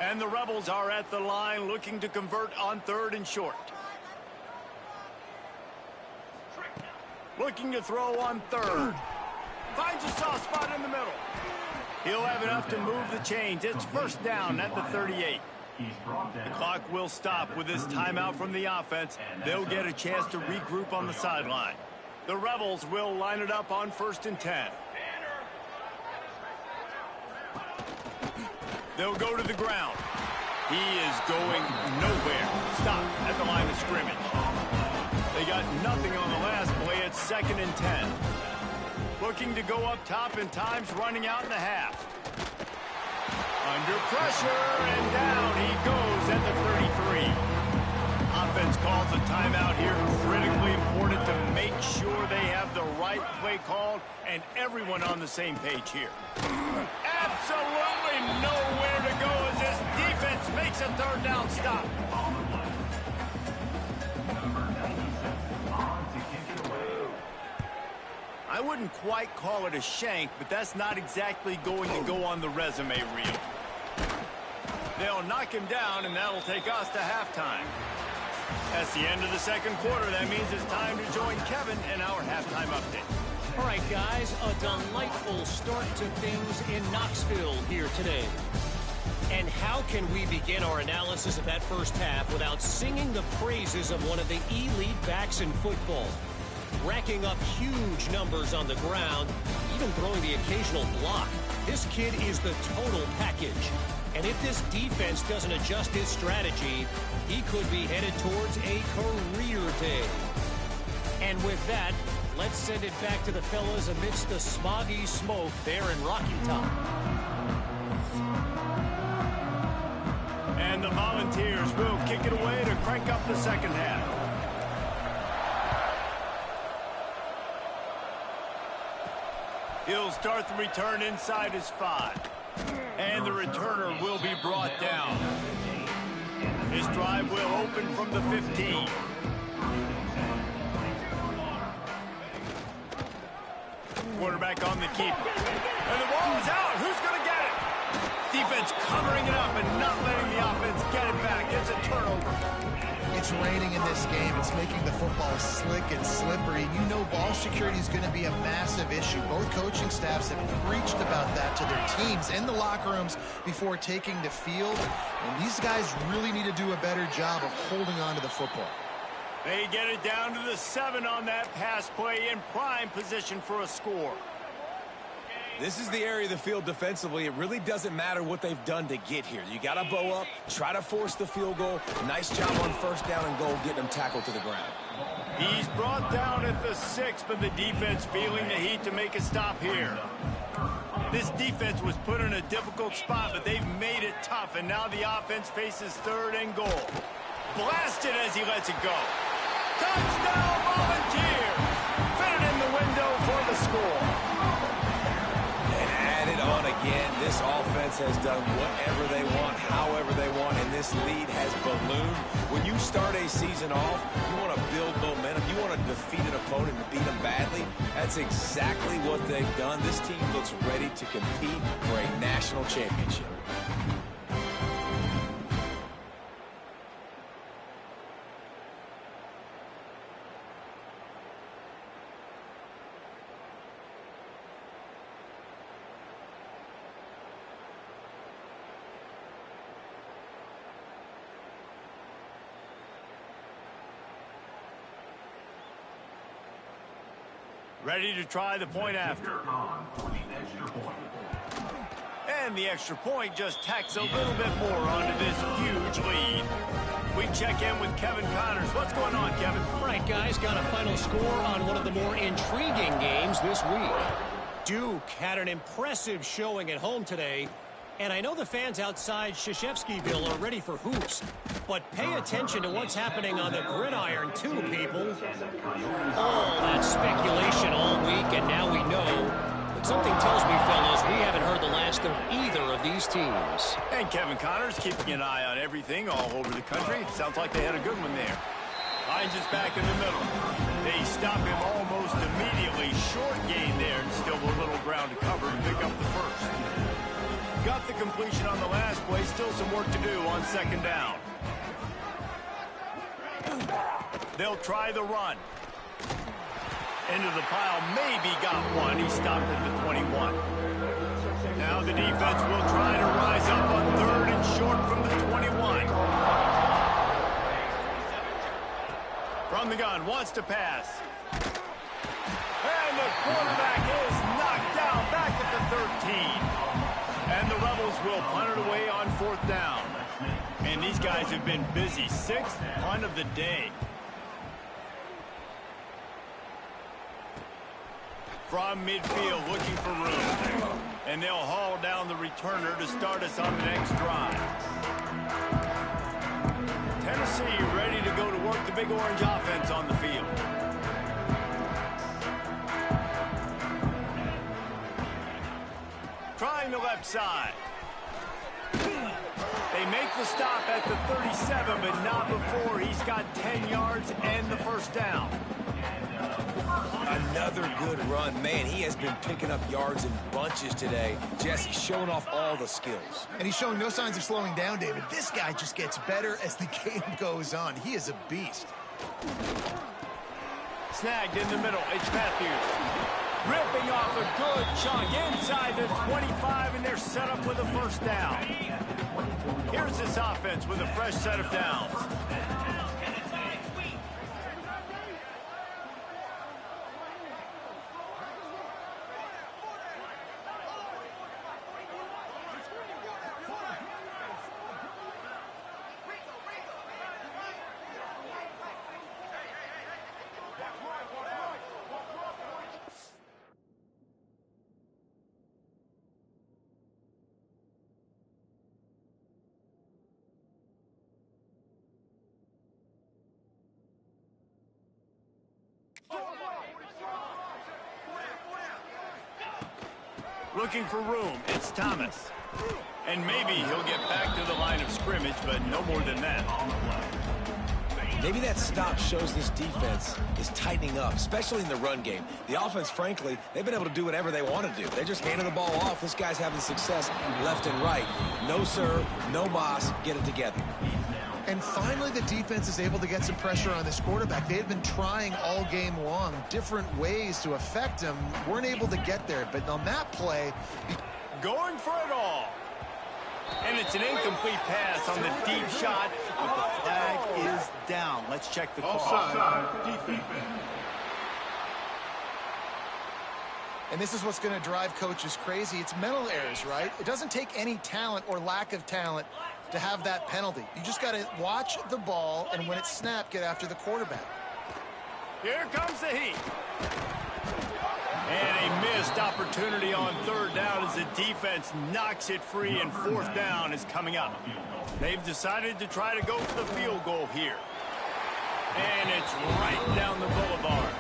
And the Rebels are at the line looking to convert on 3rd and short. Looking to throw on 3rd. Finds a soft spot in the middle. He'll have enough to move the chains. It's 1st down at the 38. The clock will stop with this timeout from the offense. They'll get a chance to regroup on the sideline. The Rebels will line it up on 1st and 10. They'll go to the ground. He is going nowhere. Stop at the line of scrimmage. They got nothing on the last play. It's 2nd and 10. Looking to go up top, and time's running out in the half. Under pressure, and down he goes at the 33. Offense calls a timeout here. Critically important to make sure they have the right play called and everyone on the same page here. Absolutely nowhere to go as this defense makes a 3rd down stop. I wouldn't quite call it a shank, but that's not exactly going to go on the resume reel. They'll knock him down, and that'll take us to halftime. That's the end of the 2nd quarter. That means it's time to join Kevin in our halftime update. All right, guys, a delightful start to things in Knoxville here today. And how can we begin our analysis of that first half without singing the praises of one of the elite backs in football? Racking up huge numbers on the ground, even throwing the occasional block. This kid is the total package. And if this defense doesn't adjust his strategy, he could be headed towards a career day. And with that, let's send it back to the fellas amidst the smoggy smoke there in Rocky Top. And the Volunteers will kick it away to crank up the 2nd half. He'll start the return inside his 5. And the returner will be brought down. His drive will open from the 15. Quarterback on the keeper. And the ball is out. Who's going to get it? Defense covering it up and not letting the offense get it back. It's a turnover. It's raining in this game. It's making the football slick and slippery. You know ball security is going to be a massive issue. Both coaching staffs have preached about that to their teams in the locker rooms before taking the field. And these guys really need to do a better job of holding on to the football. They get it down to the 7 on that pass play in prime position for a score. This is the area of the field defensively. It really doesn't matter what they've done to get here. You got to bow up, try to force the field goal. Nice job on 1st down and goal, getting them tackled to the ground. He's brought down at the 6, but the defense feeling the heat to make a stop here. This defense was put in a difficult spot, but they've made it tough, and now the offense faces 3rd and goal. Blasted as he lets it go. Touchdown, Volunteers! Fit it in the window for the score. On again, this offense has done whatever they want, however they want, and this lead has ballooned. When you start a season off, you want to build momentum. You want to defeat an opponent and beat them badly. That's exactly what they've done. This team looks ready to compete for a national championship. Ready to try the point after. And the extra point just tacks a little bit more onto this huge lead. We check in with Kevin Connors. What's going on, Kevin? All right, guys, got a final score on one of the more intriguing games this week. Duke had an impressive showing at home today, and I know the fans outside Krzyzewskiville are ready for hoops, but pay attention to what's happening on the gridiron too, people. All that speculation all week, and now we know. But something tells me, fellas, we haven't heard the last of either of these teams. And Kevin Connors keeping an eye on everything all over the country. Sounds like they had a good one there. Hines is back in the middle. They stop him almost immediately. Short gain there, and still a little ground to cover to pick up the first. Got the completion on the last play. Still some work to do on second down. They'll try the run. Into the pile, maybe got one. He stopped at the 21. Now the defense will try to rise up on third and short from the 21. From the gun, wants to pass. And the quarterback is knocked down back at the 13. And the Rebels will punt it away on fourth down. And these guys have been busy. Sixth punt of the day. From midfield, looking for room. And they'll haul down the returner to start us on the next drive. Tennessee ready to go to work the Big Orange offense on the field. Trying the left side. They make the stop at the 37, but not before he's got 10 yards and the first down. Another good run. Man, he has been picking up yards in bunches today. Jesse showing off all the skills. And he's showing no signs of slowing down, David. This guy just gets better as the game goes on. He is a beast. Snagged in the middle. It's Matthews. Ripping off a good chunk inside the 25, and they're set up with a first down. Here's this offense with a fresh set of downs. Looking for room, it's Thomas. And maybe he'll get back to the line of scrimmage, but no more than that. Maybe that stop shows this defense is tightening up, especially in the run game. The offense, frankly, they've been able to do whatever they want to do. They're just handing the ball off. This guy's having success left and right. No, sir, no boss, get it together. And finally, the defense is able to get some pressure on this quarterback. They had been trying all game long different ways to affect him. Weren't able to get there. But on that play, going for it all. And it's an incomplete pass on the deep shot, but the flag is down. Let's check the call. Offside. and this is what's going to drive coaches crazy. It's mental errors, right? It doesn't take any talent or lack of talent to have that penalty. You just got to watch the ball, and when it's snapped, get after the quarterback. Here comes the heat. And a missed opportunity on third down as the defense knocks it free, and fourth down is coming up. They've decided to try to go for the field goal here. And it's right down the boulevard.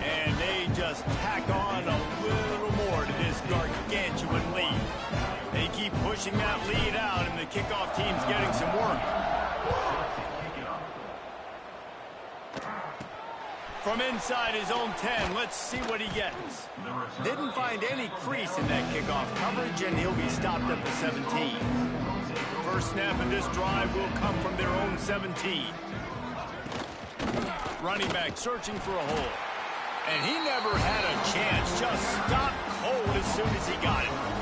And they just tack on a little more to this gargantuan lead. They keep pushing that lead out, and the kickoff team's getting some work. From inside his own 10, let's see what he gets. Didn't find any crease in that kickoff coverage, and he'll be stopped at the 17. First snap of this drive will come from their own 17. Running back searching for a hole. And he never had a chance. Just stopped cold as soon as he got it.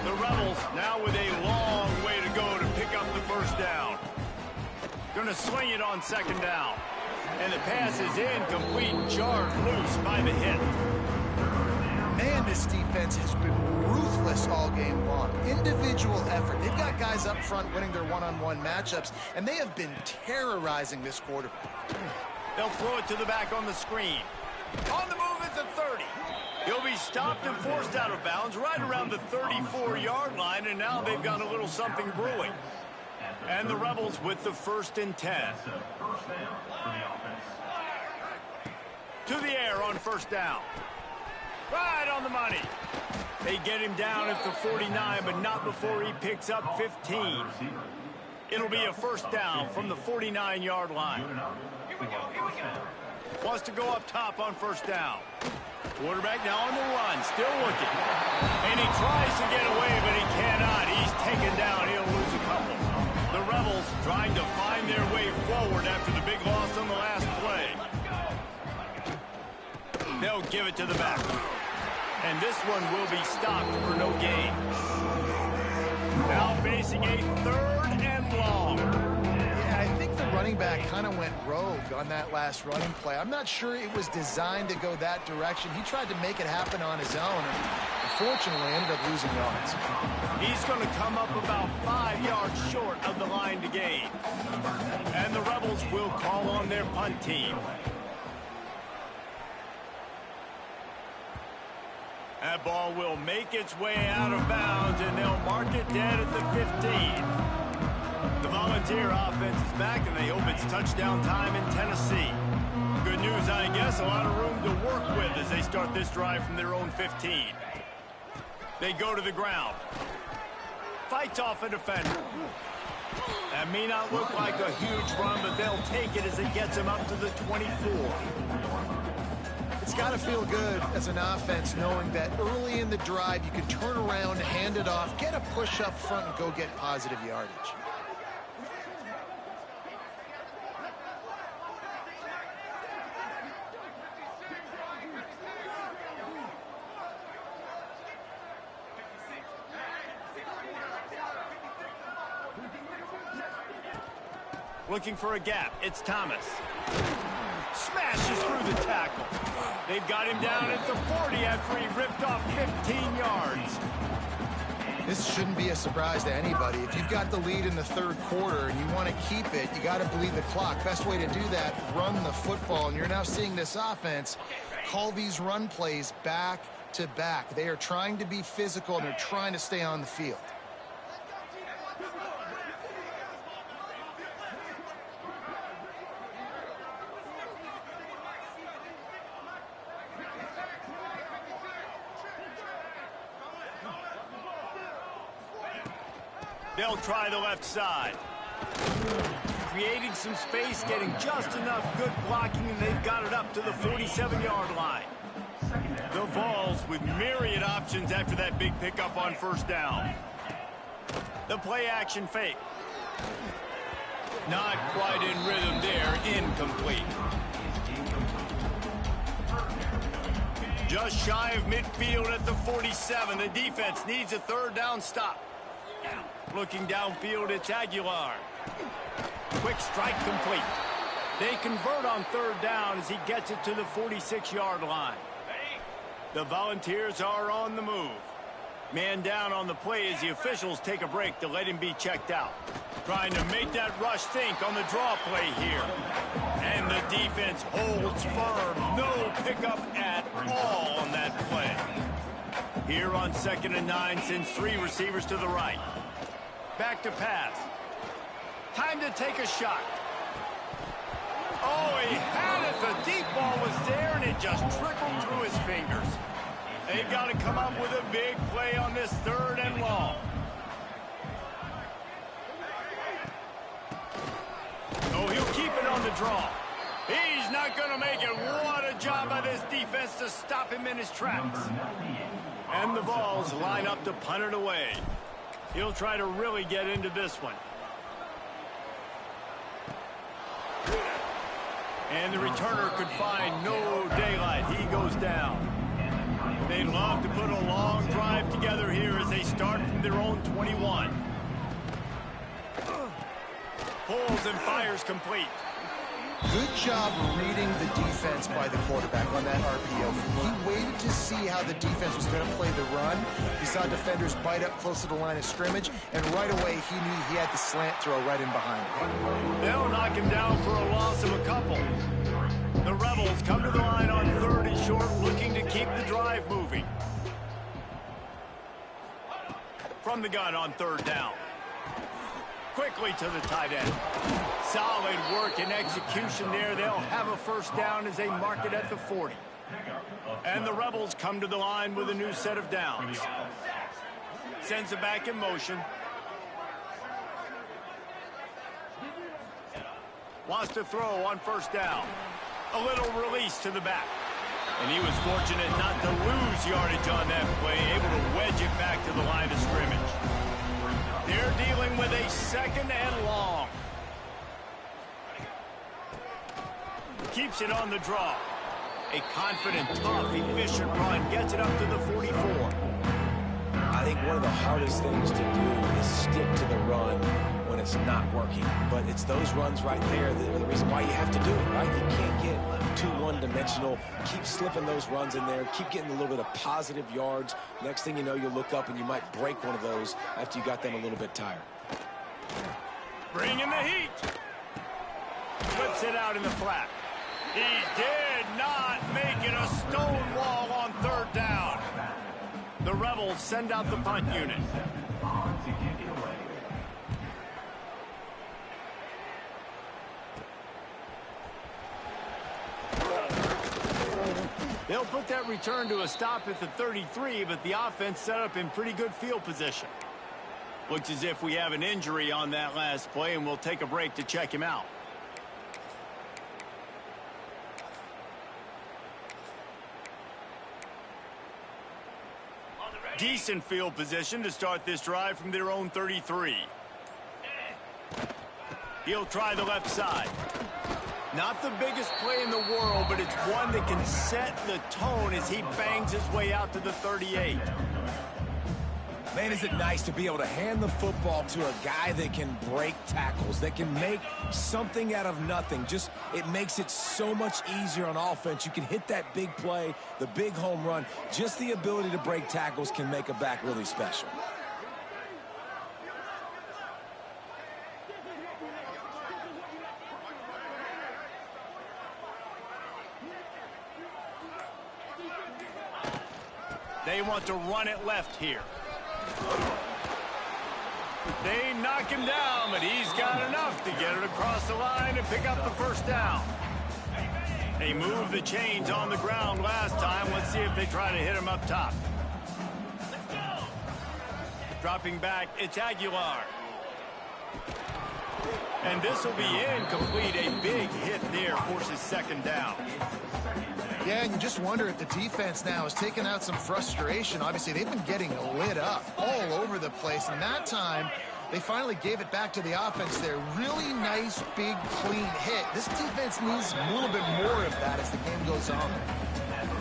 The Rebels now with a long way to go to pick up the first down. Gonna swing it on second down. And the pass is incomplete, jarred loose by the hit. Man, this defense has been ruthless all game long. Individual effort. They've got guys up front winning their one-on-one matchups, and they have been terrorizing this quarterback. They'll throw it to the back on the screen. On the move at the 30. He'll be stopped and forced out of bounds right around the 34-yard line, and now they've got a little something brewing. And the Rebels with the 1st and 10. To the air on 1st down. Right on the money. They get him down at the 49, but not before he picks up 15. It'll be a 1st down from the 49-yard line. Wants to go up top on 1st down. Quarterback now on the run, still looking. And he tries to get away, but he cannot. He's taken down. He'll lose a couple. The Rebels trying to find their way forward after the big loss on the last play. They'll give it to the back. And this one will be stopped for no gain. Now facing a 3rd and long. Yeah, I think the running back kind of went rogue on that last running play. I'm not sure it was designed to go that direction. He tried to make it happen on his own, and unfortunately ended up losing yards. He's going to come up about 5 yards short of the line to gain. And the Rebels will call on their punt team. That ball will make its way out of bounds, and they'll mark it dead at the 15. The Volunteer offense is back, and they hope it's touchdown time in Tennessee. Good news, I guess, a lot of room to work with as they start this drive from their own 15. They go to the ground. Fights off a defender. That may not look like a huge run, but they'll take it as it gets them up to the 24. It's got to feel good as an offense knowing that early in the drive you can turn around, hand it off, get a push up front, and go get positive yardage. Looking for a gap. It's Thomas. Smashes through the tackle. They've got him down at the 40 after he ripped off 15 yards. This shouldn't be a surprise to anybody. If you've got the lead in the 3rd quarter and you want to keep it, you got to bleed the clock. Best way to do that, run the football. And you're now seeing this offense call these run plays back to back. They are trying to be physical, and they're trying to stay on the field. They'll try the left side. Creating some space, getting just enough good blocking, and they've got it up to the 47-yard line. The Vols with myriad options after that big pickup on 1st down. The play action fake. Not quite in rhythm there, incomplete. Just shy of midfield at the 47. The defense needs a 3rd down stop. Looking downfield, it's Aguilar. Quick strike complete. They convert on 3rd down as he gets it to the 46-yard line. The Volunteers are on the move. Man down on the play as the officials take a break to let him be checked out. Trying to make that rush think on the draw play here. And the defense holds firm. No pickup at all on that play. Here on 2nd and 9, sends 3 receivers to the right. Back to pass. Time to take a shot. Oh, he had it. The deep ball was there, and it just trickled through his fingers. They've got to come up with a big play on this 3rd and long. Oh, he'll keep it on the draw. He's not going to make it. What a job by this defense to stop him in his tracks. And the Vols line up to punt it away. He'll try to really get into this one. And the returner could find no daylight. He goes down. They love to put a long drive together here as they start from their own 21. Pulls and fires complete. Good job reading the defense by the quarterback on that RPO. He waited to see how the defense was going to play the run. He saw defenders bite up close to the line of scrimmage, and right away he knew he had the slant throw right in behind him. They'll knock him down for a loss of a couple. The Rebels come to the line on 3rd and short, looking to keep the drive moving. From the gun on 3rd down. Quickly to the tight end. Solid work and execution there. They'll have a first down as they mark it at the 40. And the Rebels come to the line with a new set of downs. Sends it back in motion. Wants to throw on 1st down. A little release to the back. And he was fortunate not to lose yardage on that play, able to wedge it back to the line of scrimmage. They're dealing with a 2nd and long. Keeps it on the draw. A confident, tough, efficient run. Gets it up to the 44. I think one of the hardest things to do is stick to the run when it's not working. But it's those runs right there that are the reason why you have to do it, right? You can't get too one-dimensional. Keep slipping those runs in there. Keep getting a little bit of positive yards. Next thing you know, you look up and you might break one of those after you got them a little bit tired. Bring in the heat. Flips it out in the flat. He did not make it a stone wall on 3rd down. The Rebels send out the punt unit. They'll put that return to a stop at the 33, but the offense set up in pretty good field position. Looks as if we have an injury on that last play, and we'll take a break to check him out. Decent field position to start this drive from their own 33. He'll try the left side. Not the biggest play in the world, but it's one that can set the tone as he bangs his way out to the 38. Man, is it nice to be able to hand the football to a guy that can break tackles, that can make something out of nothing. Just, it makes it so much easier on offense. You can hit that big play, the big home run. Just the ability to break tackles can make a back really special. They want to run it left here. They knock him down, but he's got enough to get it across the line and pick up the first down. They moved the chains on the ground last time. Let's see if they try to hit him up top. Dropping back, it's Aguilar. And this will be incomplete. A big hit there, forces 2nd down. Yeah, and you just wonder if the defense now has taken out some frustration. Obviously, they've been getting lit up all over the place. And that time, they finally gave it back to the offense there. Really nice, big, clean hit. This defense needs a little bit more of that as the game goes on.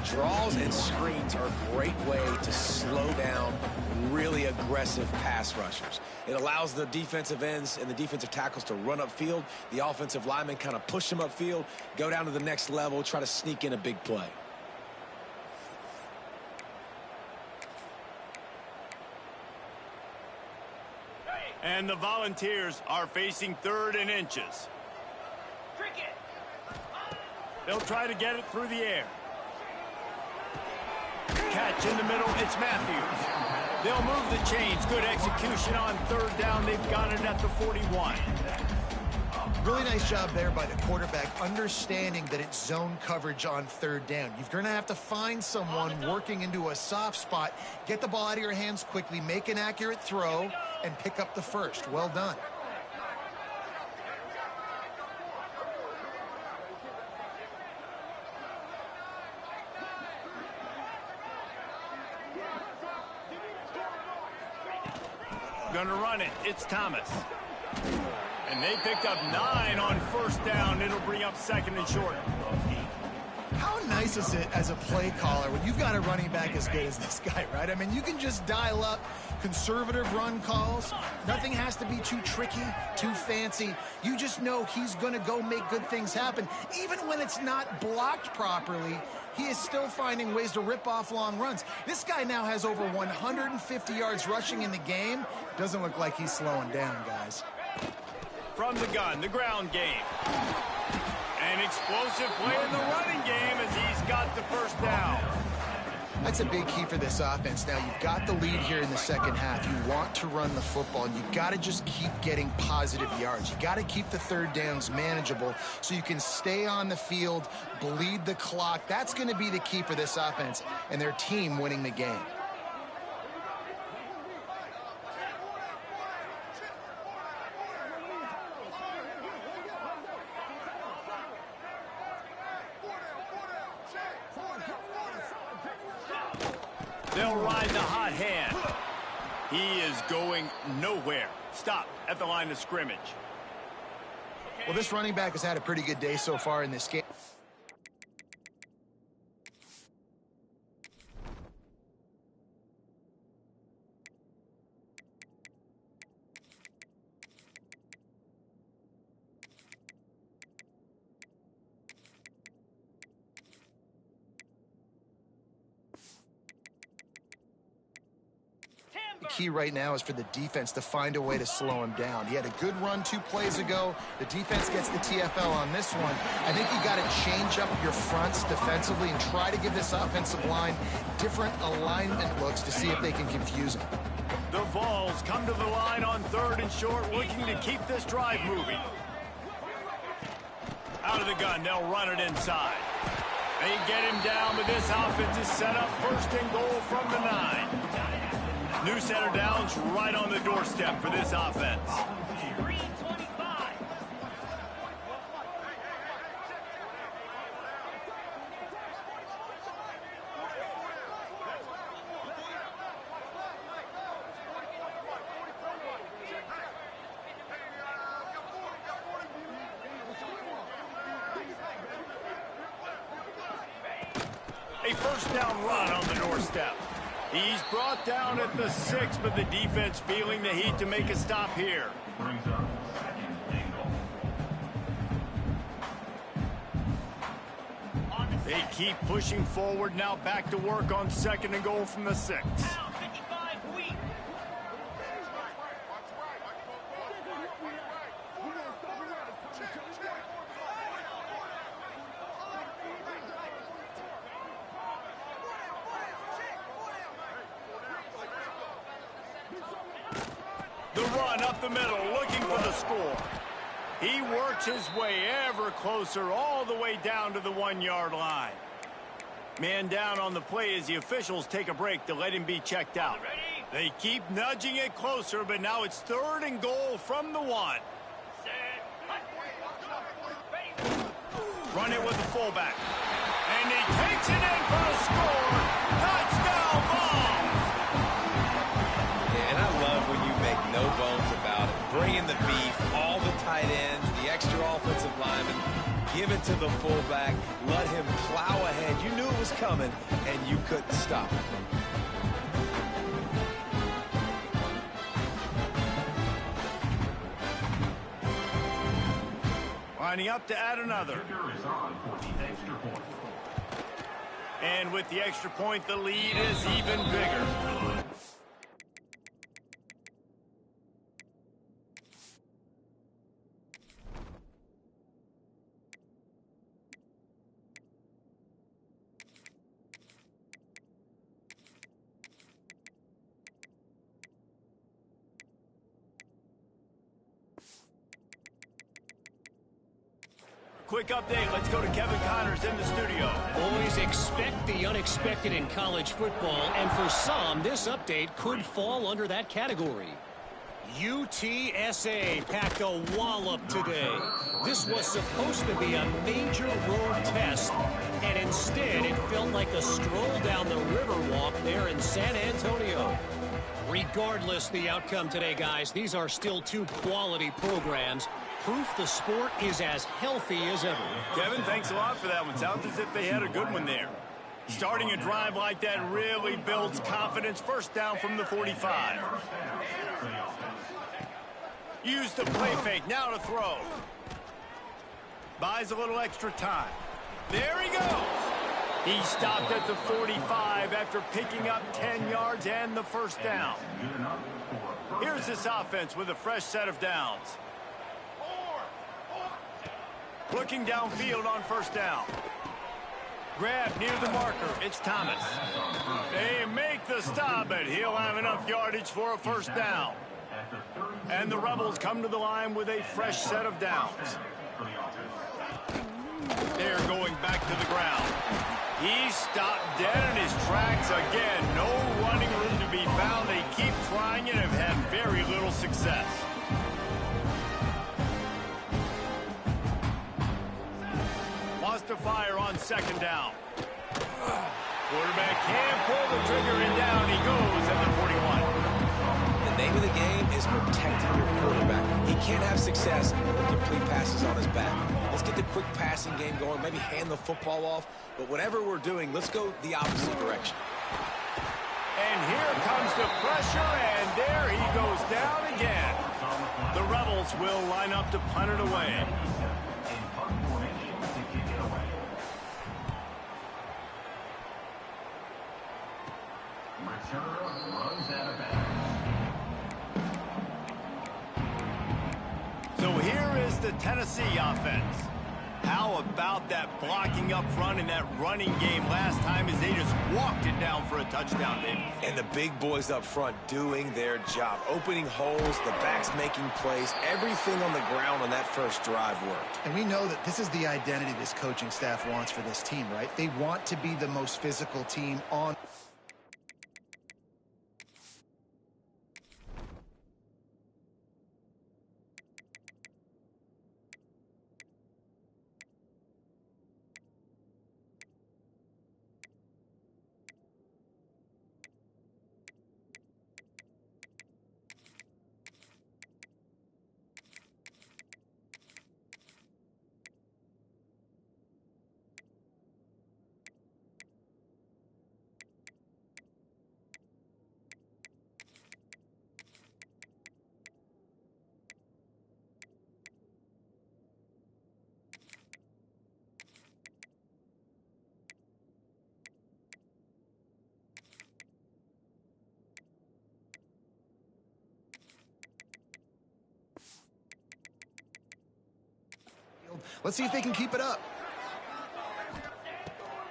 Draws and screens are a great way to slow down really aggressive pass rushers. It allows the defensive ends and the defensive tackles to run upfield. The offensive linemen kind of push them upfield, go down to the next level, try to sneak in a big play. And the Volunteers are facing 3rd and inches. They'll try to get it through the air. Catch in the middle, it's Matthews. They'll move the chains. Good execution on 3rd down. They've got it at the 41. Really nice job there by the quarterback, understanding that it's zone coverage on 3rd down. You're going to have to find someone working into a soft spot, get the ball out of your hands quickly, make an accurate throw, and pick up the first. Well done. Gonna run it. It's Thomas. And they picked up 9 on 1st down. It'll bring up 2nd and short. How nice embraces it as a play caller when you've got a running back as good as this guy, right? I mean, you can just dial up conservative run calls. Nothing has to be too tricky, too fancy. You just know he's going to go make good things happen. Even when it's not blocked properly, he is still finding ways to rip off long runs. This guy now has over 150 yards rushing in the game. Doesn't look like he's slowing down, guys. From the gun, the ground game. An explosive play in the running game as he's got the first down. That's a big key for this offense. Now, you've got the lead here in the second half. You want to run the football, and you've got to just keep getting positive yards. You got to keep the third downs manageable so you can stay on the field, bleed the clock. That's going to be the key for this offense and their team winning the game. They'll ride the hot hand. He is going nowhere. Stop at the line of scrimmage. Well, this running back has had a pretty good day so far in this game. The key right now is for the defense to find a way to slow him down. He had a good run 2 plays ago. The defense gets the TFL on this one. I think you got to change up your fronts defensively and try to give this offensive line different alignment looks to see if they can confuse him. The Vols come to the line on 3rd and short, looking to keep this drive moving. Out of the gun, they'll run it inside. They get him down, but this offense is set up 1st and goal from the 9. New set of downs right on the doorstep for this offense. A 1st down run on the doorstep. He's brought down at the 6, but the defense feeling the heat to make a stop here. They keep pushing forward, now back to work on 2nd and goal from the 6. The run up the middle, looking for the score. He works his way ever closer, all the way down to the 1-yard line. Man down on the play as the officials take a break to let him be checked out. They keep nudging it closer, but now it's 3rd and goal from the 1. Run it with the fullback. And he takes it in for the score. Touchdown ball. Yeah, and I love when you make no bones about it. Bringing the beef, all the tight ends, the extra offensive linemen, give it to the fullback, let him plow ahead. You knew it was coming, and you couldn't stop it. Lining up to add another. And with the extra point, the lead is even bigger. Quick update. Let's go to Kevin Connors in the studio. Always expect the unexpected in college football, and for some, this update could fall under that category. UTSA packed a wallop today. This was supposed to be a major road test, and instead it felt like a stroll down the Riverwalk there in San Antonio. Regardless the outcome today, guys, these are still two quality programs. proof the sport is as healthy as ever. Kevin, thanks a lot for that one. Sounds as if they had a good one there. Starting a drive like that really builds confidence. First down from the 45. Use the play fake. Now to throw. Buys a little extra time. There he goes. He stopped at the 45 after picking up 10 yards and the first down. Here's this offense with a fresh set of downs. Looking downfield on first down. Grab near the marker. It's Thomas. They make the stop, but he'll have enough yardage for a first down. And the Rebels come to the line with a fresh set of downs. They're going back to the ground. He stopped dead in his tracks again. No running room to be found. They keep trying and have had very little success. Wants to fire on second down. Quarterback can't pull the trigger and down he goes at the 41. The name of the game is protecting your quarterback. He can't have success with complete passes on his back. Let's get the quick passing game going, maybe hand the football off. But whatever we're doing, let's go the opposite direction. And here comes the pressure, and there he goes down again. The Rebels will line up to punt it away. So here is the Tennessee offense. How about that blocking up front in that running game last time as they just walked it down for a touchdown, David? And the big boys up front doing their job. Opening holes, the backs making plays. Everything on the ground on that first drive worked. And we know that this is the identity this coaching staff wants for this team, right? They want to be the most physical team on... Let's see if they can keep it up.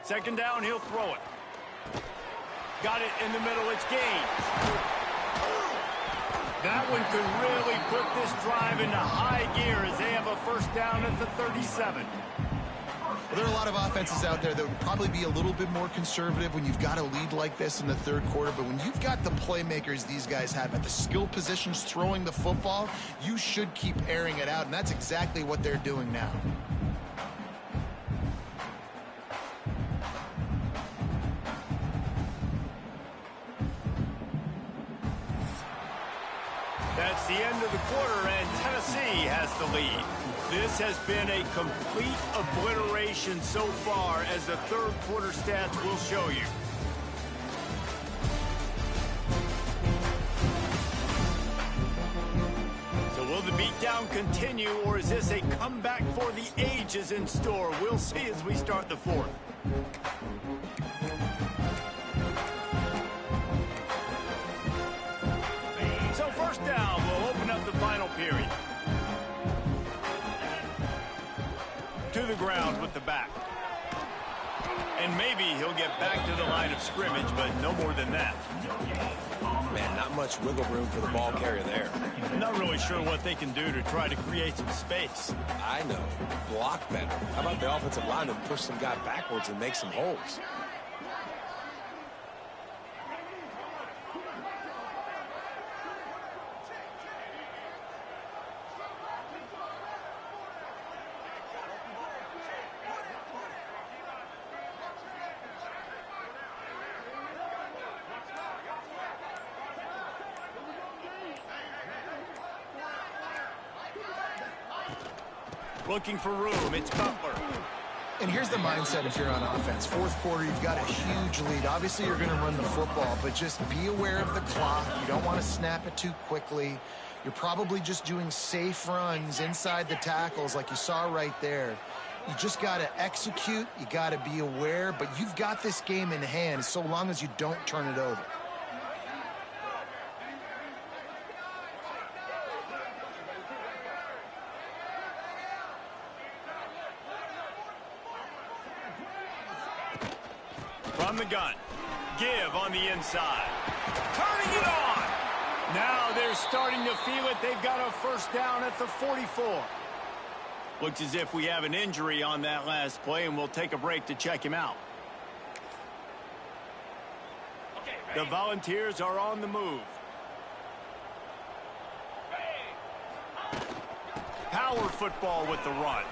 Second down, he'll throw it. Got it in the middle, it's gained. That one could really put this drive into high gear as they have a first down at the 37. Well, there are a lot of offenses out there that would probably be a little bit more conservative when you've got a lead like this in the third quarter. But when you've got the playmakers these guys have at the skill positions throwing the football, you should keep airing it out. And that's exactly what they're doing now. That's the end of the quarter, and Tennessee has the lead. This has been a complete obliteration so far, as the third quarter stats will show you. So will the beatdown continue, or is this a comeback for the ages in store? We'll see as we start the fourth. So first down, we'll open up the final period. To the ground with the back. And maybe he'll get back to the line of scrimmage, but no more than that. Man, not much wiggle room for the ball carrier there. I'm not really sure what they can do to try to create some space. I know. Block better. How about the offensive lineman push some guy backwards and make some holes? Looking for room. It's Butler. And here's the mindset if you're on offense. Fourth quarter, you've got a huge lead. Obviously, you're going to run the football, but just be aware of the clock. You don't want to snap it too quickly. You're probably just doing safe runs inside the tackles like you saw right there. You just got to execute. You got to be aware, but you've got this game in hand so long as you don't turn it over. From the gun. Give on the inside. Turning it on. Now they're starting to feel it. They've got a first down at the 44. Looks as if we have an injury on that last play, and we'll take a break to check him out. The Volunteers are on the move. Power football with the run.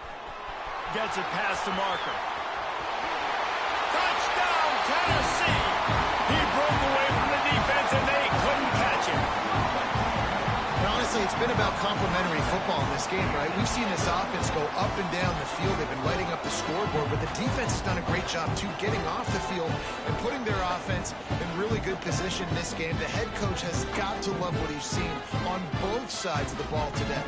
Gets it past the marker. Touchdown, Tennessee! He broke away from the defense, and they couldn't catch him. And honestly, it's been about complementary football in this game, right? We've seen this offense go up and down the field. They've been lighting up the scoreboard, but the defense has done a great job, too, getting off the field and putting their offense in really good position in this game. The head coach has got to love what he's seen on both sides of the ball today.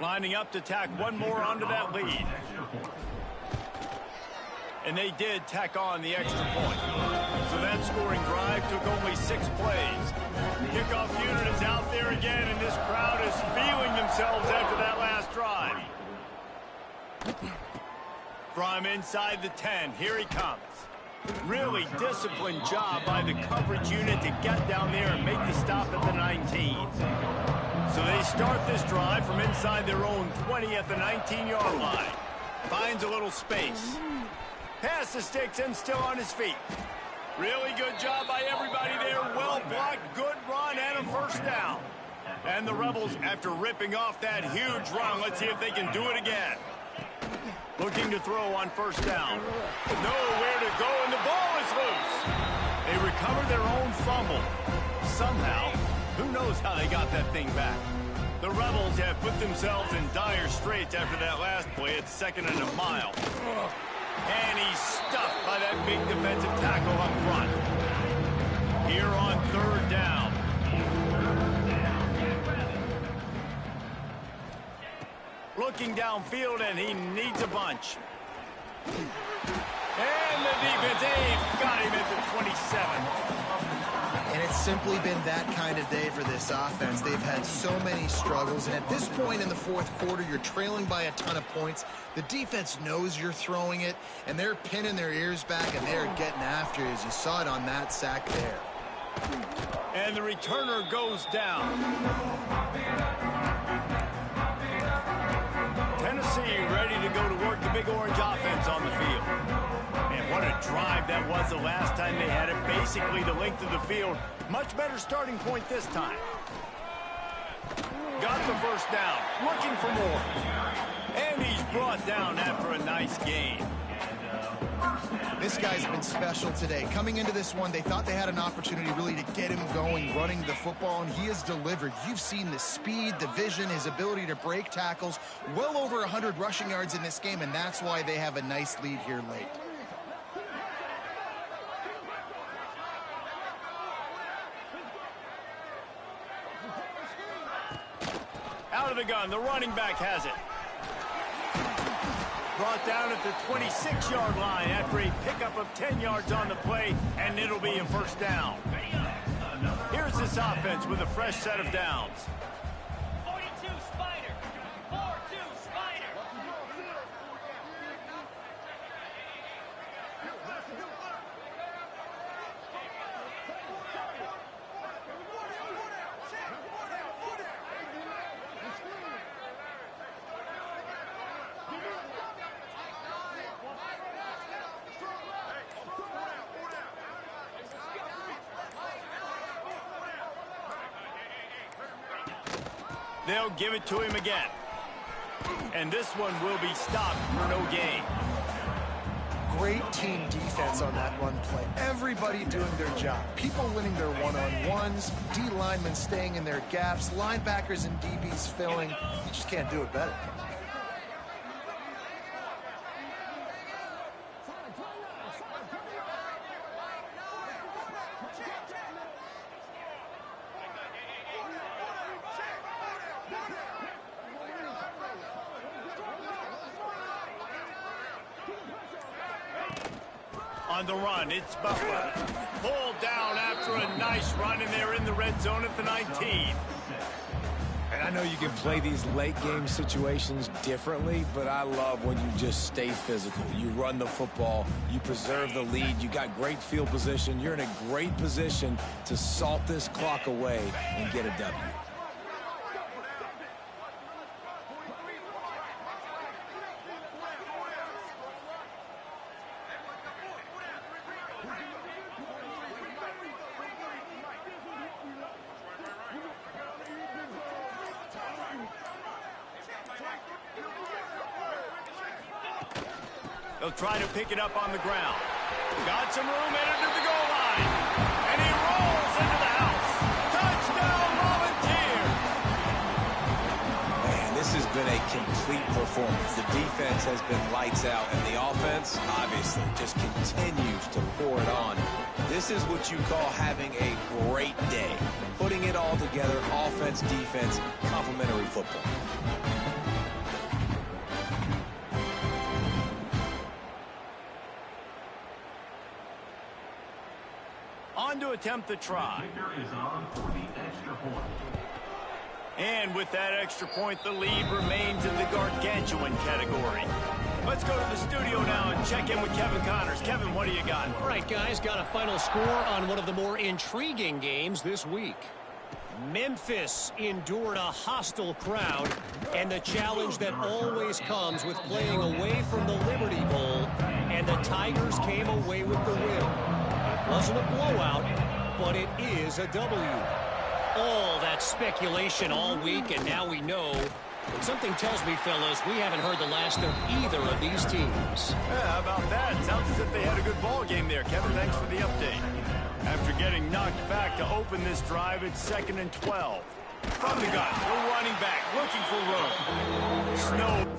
Lining up to tack one more onto that lead. And they did tack on the extra point. So that scoring drive took only 6 plays. Kickoff unit is out there again, and this crowd is feeling themselves after that last drive. From inside the 10, here he comes. Really disciplined job by the coverage unit to get down there and make the stop at the 19. So they start this drive from inside their own 20 at the 19-yard line. Finds a little space. Pass the sticks and still on his feet. Really good job by everybody there. Well blocked, good run, and a first down. And the Rebels, after ripping off that huge run, let's see if they can do it again. Looking to throw on first down. Nowhere to go, and the ball is loose. They recover their own fumble. Somehow, who knows how they got that thing back. The Rebels have put themselves in dire straits after that last play. It's 2nd and a mile. And he's stuffed by that big defensive tackle up front. Here on 3rd down. Looking downfield, and he needs a bunch. And the defense, they've got him at the 27. And it's simply been that kind of day for this offense. They've had so many struggles, and at this point in the 4th quarter, you're trailing by a ton of points. The defense knows you're throwing it, and they're pinning their ears back, and they're getting after it, as you saw it on that sack there. And the returner goes down. Tennessee ready to go to work the Big Orange offense on the field. And what a drive that was the last time they had it. Basically the length of the field. Much better starting point this time. Got the first down. Looking for more. And he's brought down after a nice gain. This guy's been special today. Coming into this one, they thought they had an opportunity really to get him going, running the football, and he has delivered. You've seen the speed, the vision, his ability to break tackles. Well over 100 rushing yards in this game, and that's why they have a nice lead here late. Out of the gun, the running back has it. Brought down at the 26-yard line after a pickup of 10 yards on the play, and it'll be a first down. Here's this offense with a fresh set of downs. 42 Spider. 4-2 Spider. They'll give it to him again. And this one will be stopped for no gain. Great team defense on that run play. Everybody doing their job. People winning their one-on-ones, D linemen staying in their gaps, linebackers and DBs filling. You just can't do it better. On the run, it's Butler. Pulled down after a nice run, and they're in the red zone at the 19. And I know you can play these late game situations differently, but I love when you just stay physical. You run the football, you preserve the lead, you got great field position, you're in a great position to salt this clock away and get a W. They'll try to pick it up on the ground. Got some room, headed to the goal line. And he rolls into the house. Touchdown, Volunteers! Man, this has been a complete performance. The defense has been lights out, and the offense, obviously, just continues to pour it on. This is what you call having a great day. Putting it all together, offense, defense, complementary football. On to attempt the try. And with that extra point, the lead remains in the gargantuan category. Let's go to the studio now and check in with Kevin Connors. Kevin, what do you got? All right, guys, got a final score on one of the more intriguing games this week. Memphis endured a hostile crowd and the challenge that always comes with playing away from the Liberty Bowl, and the Tigers came away with the win. It wasn't a blowout, but it is a W. All that speculation all week, and now we know. But something tells me, fellas, we haven't heard the last of either of these teams. Yeah, how about that? Sounds as if they had a good ball game there. Kevin, thanks for the update. After getting knocked back to open this drive, it's 2nd and 12. From the gun, the running back looking for room. Snow.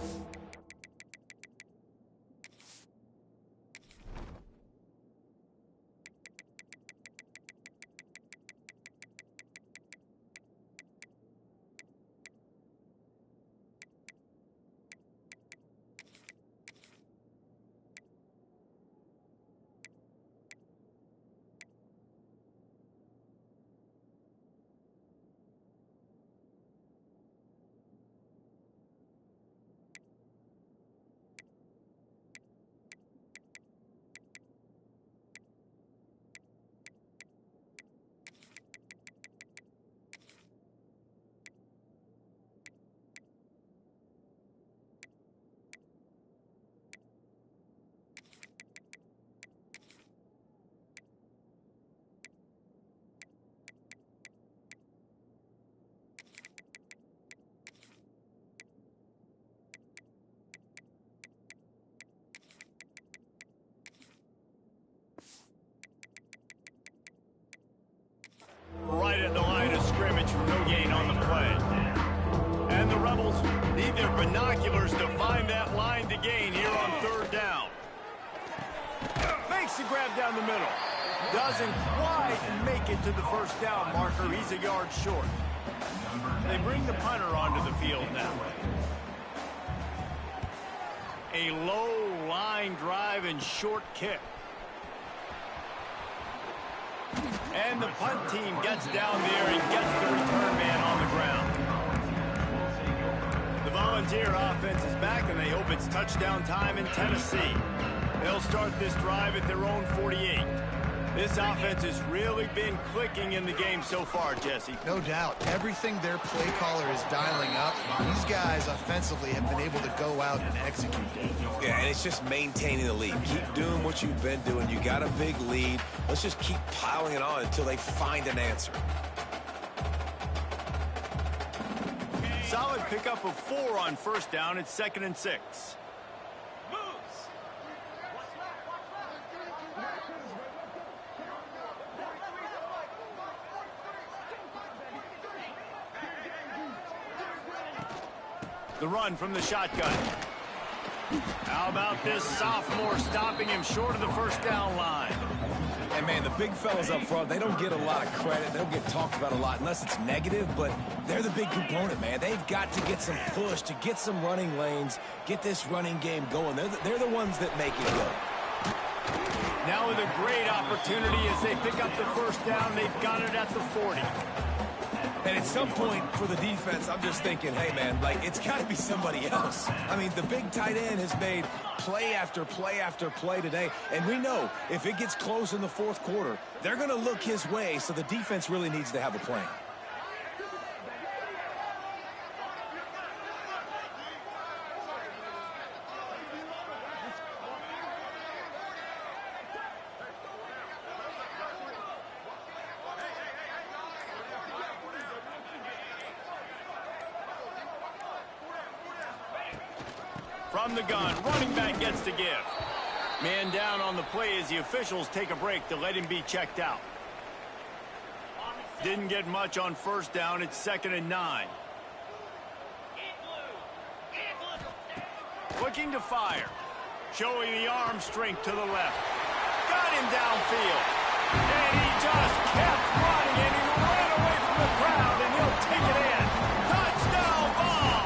Right at the line of scrimmage for no gain on the play. And the Rebels need their binoculars to find that line to gain here on 3rd down. Makes the grab down the middle. Doesn't quite make it to the 1st down marker. He's a yard short. They bring the punter onto the field now. A low line drive and short kick. And the punt team gets down there and gets the return man on the ground. The Volunteer offense is back, and they hope it's touchdown time in Tennessee. They'll start this drive at their own 48. This offense has really been clicking in the game so far, Jesse. No doubt. Everything their play caller is dialing up, these guys offensively have been able to go out and execute. Yeah, and it's just maintaining the lead. Keep doing what you've been doing. You got a big lead. Let's just keep piling it on until they find an answer. Solid pickup of 4 on first down. It's 2nd and 6. Moves. The run from the shotgun. How about this sophomore stopping him short of the first down line? And, man, the big fellas up front, they don't get a lot of credit. They don't get talked about a lot unless it's negative, but they're the big component, man. They've got to get some push, to get some running lanes, get this running game going. They're the ones that make it go. Now with a great opportunity as they pick up the first down. They've got it at the 40. And at some point for the defense, I'm just thinking, hey, man, like, it's got to be somebody else. I mean, the big tight end has made play after play after play today. And we know if it gets close in the fourth quarter, they're going to look his way, so the defense really needs to have a plan. From the gun, running back gets to give. Man down on the play as the officials take a break to let him be checked out. Didn't get much on first down. It's 2nd and 9. Looking to fire. Showing the arm strength to the left. Got him downfield. And he just kept running, and he ran away from the crowd, and he'll take it in. Touchdown ball!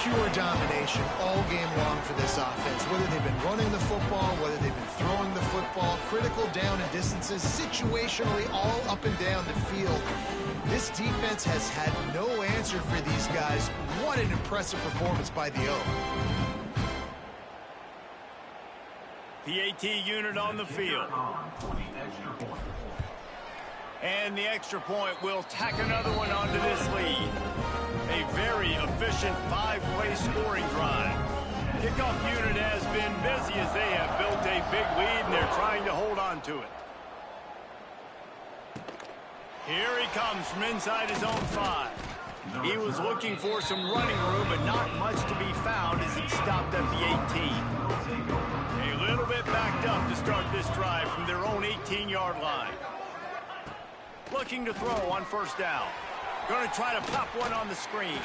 Pure domination all game long for this offense. Whether they've been running the football, whether they've been throwing the football, critical down and distances, situationally all up and down the field. This defense has had no answer for these guys. What an impressive performance by the O. PAT unit on the field. And the extra point will tack another one onto this lead. A very efficient 5-play scoring drive. Kickoff unit has been busy as they have built a big lead, and they're trying to hold on to it. Here he comes from inside his own 5. He was looking for some running room, but not much to be found as he stopped at the 18. A little bit backed up to start this drive from their own 18-yard line. Looking to throw on first down. Going to try to pop one on the screen.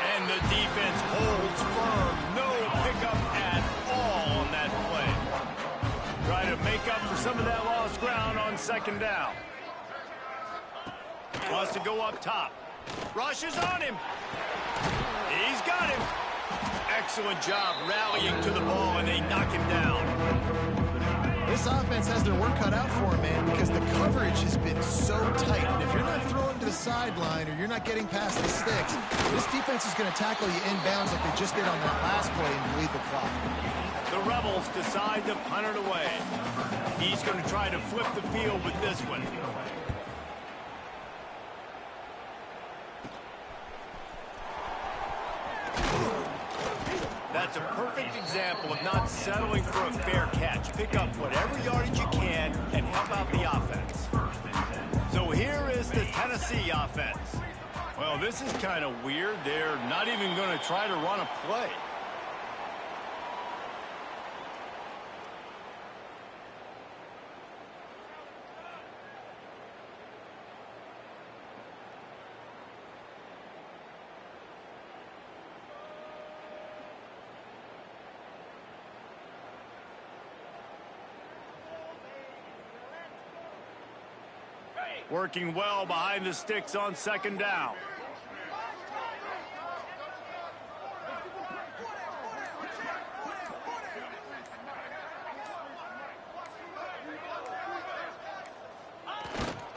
And the defense holds firm. No pickup at all on that play. Try to make up for some of that lost ground on second down. Wants to go up top. Rushes on him. He's got him. Excellent job rallying to the ball, and they knock him down. This offense has their work cut out for them, man, because the coverage has been so tight. And if you're not throwing to the sideline or you're not getting past the sticks, this defense is going to tackle you inbounds like they just did on that last play and bleed the clock. The Rebels decide to punt it away. He's going to try to flip the field with this one. That's a perfect example of not settling for a fair catch. Pick up whatever yardage you can and help out the offense. So here is the Tennessee offense. Well, this is kind of weird. They're not even going to try to run a play. Working well behind the sticks on second down.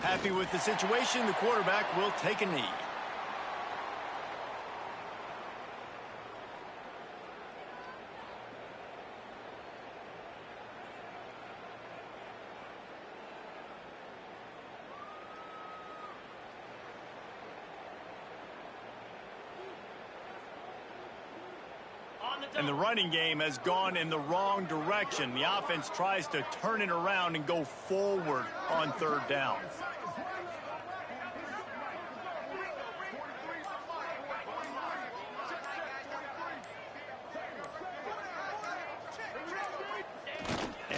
Happy with the situation, the quarterback will take a knee. And the running game has gone in the wrong direction. The offense tries to turn it around and go forward on third down.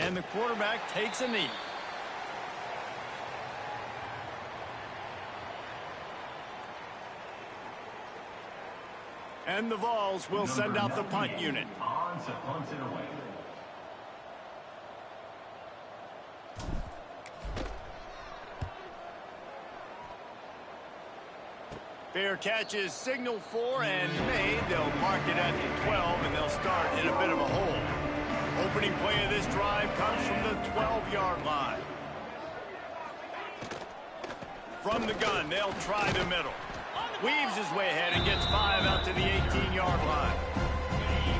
And the quarterback takes a knee. And the Vols will send out the punt unit. Fair catch is signaled for and made. They'll mark it at the 12, and they'll start in a bit of a hole. Opening play of this drive comes from the 12-yard line. From the gun, they'll try the middle. Weaves his way ahead and gets 5 out to the 18-yard line.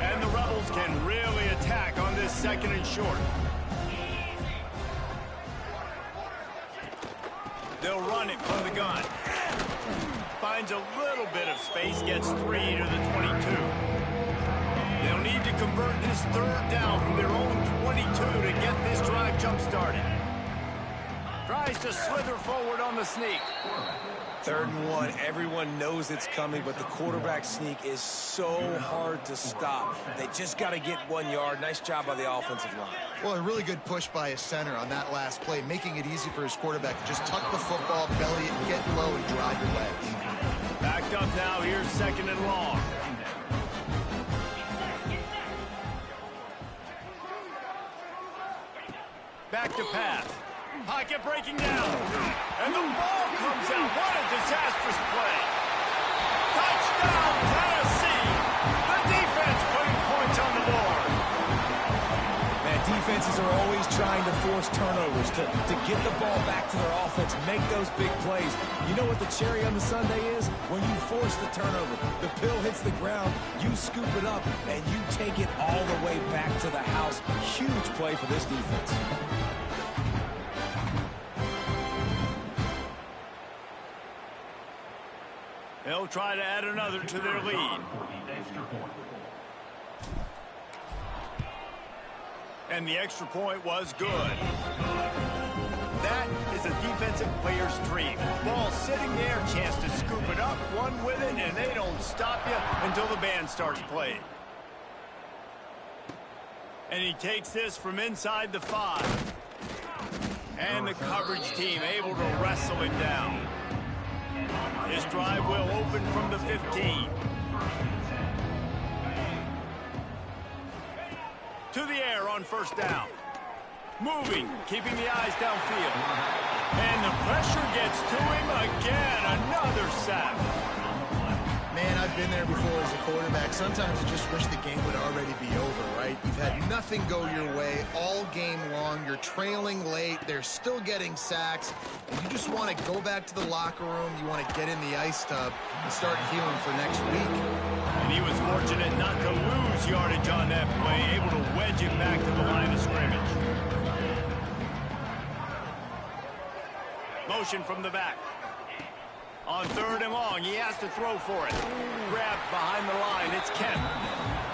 And the Rebels can really attack on this 2nd and short. They'll run it from the gun. Finds a little bit of space, gets 3 to the 22. They'll need to convert this 3rd down from their own 22 to get this drive jump-started. Tries to slither forward on the sneak. 3rd and 1, everyone knows it's coming, but the quarterback sneak is so hard to stop. They just got to get 1 yard. Nice job by the offensive line. Well, a really good push by his center on that last play, making it easy for his quarterback to just tuck the football, belly it, get low, and drive your legs. Backed up now, here's 2nd and long. Back to pass. Pocket breaking down. And the ball comes out. What a disastrous play. Touchdown, Tennessee. The defense putting points on the board. Man, defenses are always trying to force turnovers to get the ball back to their offense, make those big plays. You know what the cherry on the sundae is? When you force the turnover, the pill hits the ground, you scoop it up, and you take it all the way back to the house. Huge play for this defense. They'll try to add another to their lead. And the extra point was good. That is a defensive player's dream. Ball sitting there, chance to scoop it up, run with it, and they don't stop you until the band starts playing. And he takes this from inside the 5. And the coverage team able to wrestle it down. This drive will open from the 15. To the air on 1st down. Moving, keeping the eyes downfield. And the pressure gets to him again. Another sack. Man, I've been there before as a quarterback. Sometimes you just wish the game would already be over, right? You've had nothing go your way all game long. You're trailing late. They're still getting sacks. And you just want to go back to the locker room. You want to get in the ice tub and start healing for next week. And he was fortunate not to lose yardage on that play, able to wedge it back to the line of scrimmage. Motion from the back. On 3rd and long, he has to throw for it. Grabbed behind the line, it's Kemp.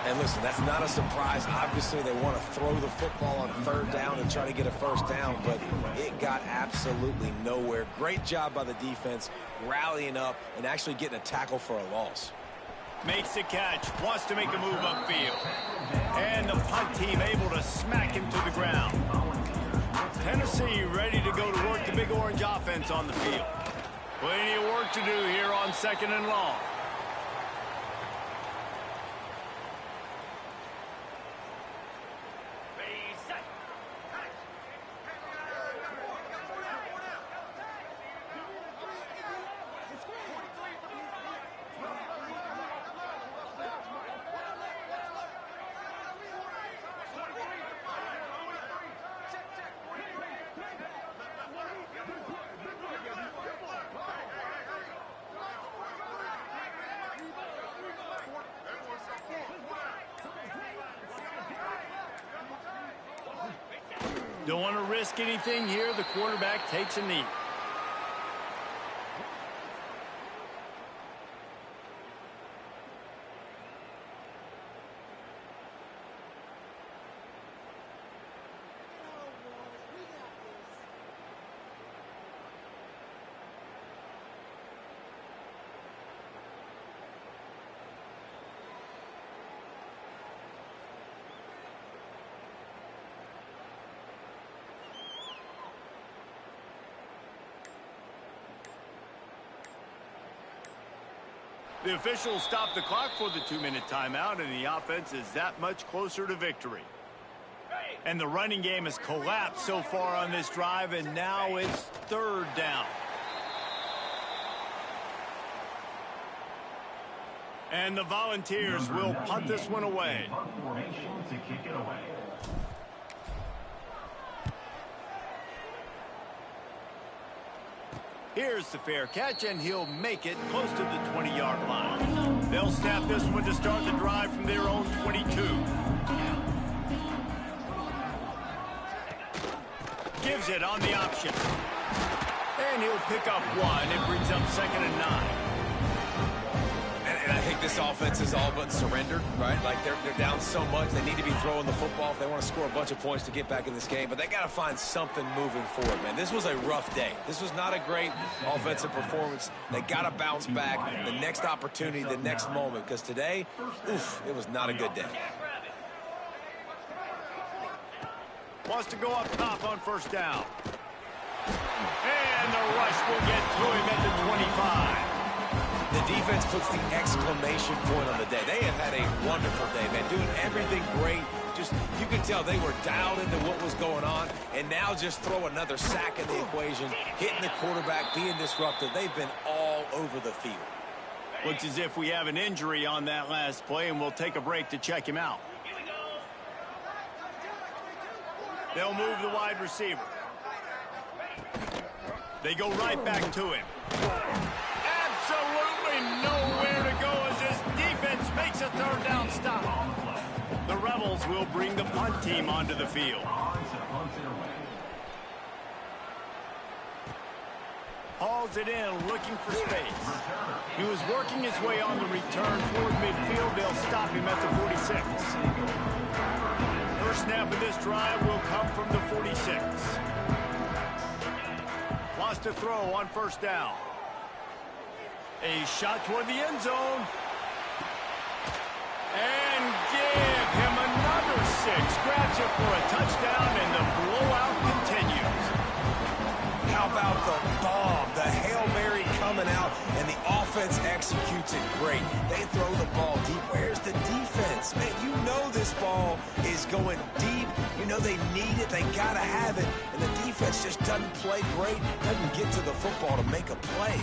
And listen, that's not a surprise. Obviously, they want to throw the football on 3rd down and try to get a 1st down, but it got absolutely nowhere. Great job by the defense, rallying up and actually getting a tackle for a loss. Makes the catch, wants to make a move upfield. And the punt team able to smack him to the ground. Tennessee ready to go to work the Big Orange offense on the field. Plenty of work to do here on 2nd and long. Don't want to risk anything here. The quarterback takes a knee. The officials stop the clock for the 2-minute timeout, and the offense is that much closer to victory. And the running game has collapsed so far on this drive, and now it's 3rd down. And the Volunteers will punt this one away. Here's the fair catch, and he'll make it close to the 20-yard line. They'll snap this one to start the drive from their own 22. Gives it on the option. And he'll pick up 1. It brings up 2nd and 9. And I think this offense is all but surrendered, right? Like they're down so much, they need to be throwing the football if they want to score a bunch of points to get back in this game. But they got to find something moving forward, man. This was a rough day. This was not a great offensive performance. They got to bounce back the next opportunity, the next moment, because today, oof, it was not a good day. Wants to go up top on 1st down. And the rush will get to him at the 25. The defense puts the exclamation point on the day. They have had a wonderful day, man, doing everything great. Just, you can tell they were dialed into what was going on, and now just throw another sack in the equation, hitting the quarterback, being disruptive. They've been all over the field. Looks as if we have an injury on that last play, and we'll take a break to check him out. They'll move the wide receiver. They go right back to him. Absolutely nowhere to go as this defense makes a 3rd down stop. The Rebels will bring the punt team onto the field. Hauls it in, looking for space. He was working his way on the return toward midfield. They'll stop him at the 46. First snap of this drive will come from the 46. Wants to throw on 1st down. A shot toward the end zone. And give him another 6. Grabs it for a touchdown, and the blowout continues. How about the bomb? The Hail Mary coming out, and the offense executes it great. They throw the ball deep. Where's the defense? Man, you know this ball is going deep. You know they need it. They got to have it. And the defense just doesn't play great, doesn't get to the football to make a play.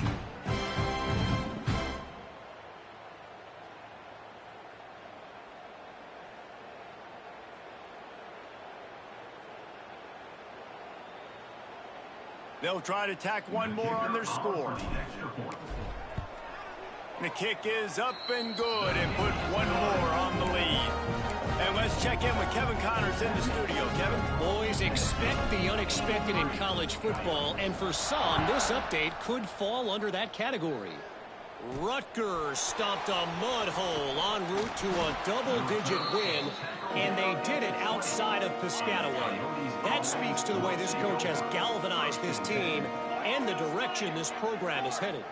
They'll try to tack one more on their score. The kick is up and good, and put one more on the lead. And let's check in with Kevin Connors in the studio. Kevin? Boys, expect the unexpected in college football, and for some, this update could fall under that category. Rutgers stomped a mud hole en route to a double-digit win, and they did it outside of Piscataway. That speaks to the way this coach has galvanized this team and the direction this program is headed.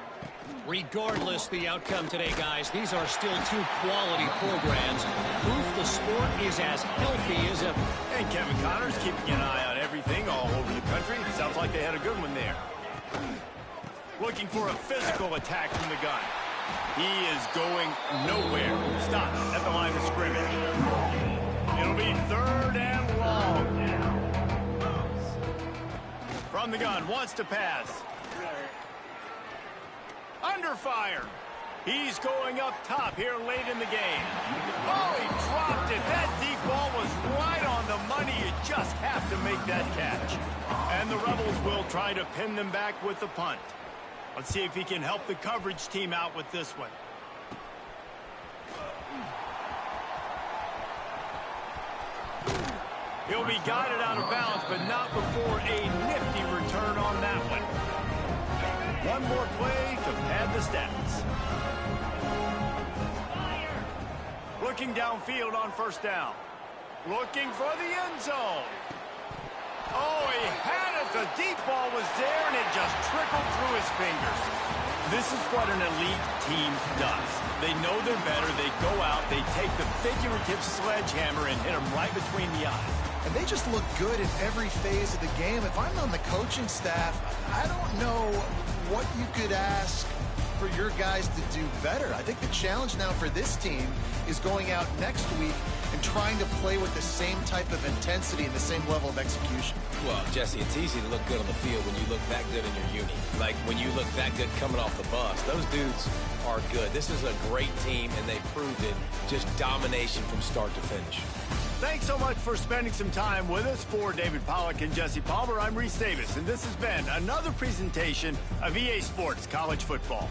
Regardless the outcome today, guys, these are still 2 quality programs. Proof the sport is as healthy as ever. And Kevin Connors keeping an eye on everything all over the country. Sounds like they had a good one there. Looking for a physical attack from the gun. He is going nowhere. Stop at the line of scrimmage. It'll be 3rd and long. From the gun, wants to pass. Under fire. He's going up top here late in the game. Oh, he dropped it. That deep ball was right on the money. You just have to make that catch. And the Rebels will try to pin them back with the punt. Let's see if he can help the coverage team out with this one. He'll be guided out of bounds, but not before a nifty return on that one. One more play to pad the stats. Looking downfield on 1st down. Looking for the end zone. Oh, he had it. The deep ball was there, and it just trickled through his fingers. This is what an elite team does. They know they're better. They go out. They take the figurative sledgehammer and hit them right between the eyes. And they just look good in every phase of the game. If I'm on the coaching staff, I don't know what you could ask for your guys to do better. I think the challenge now for this team is going out next week and trying to play with the same type of intensity and the same level of execution. Well, Jesse, it's easy to look good on the field when you look that good in your uni. Like when you look that good coming off the bus. Those dudes are good. This is a great team, and they proved it. Just domination from start to finish. Thanks so much for spending some time with us. For David Pollack and Jesse Palmer, I'm Reese Davis, and this has been another presentation of EA Sports College Football.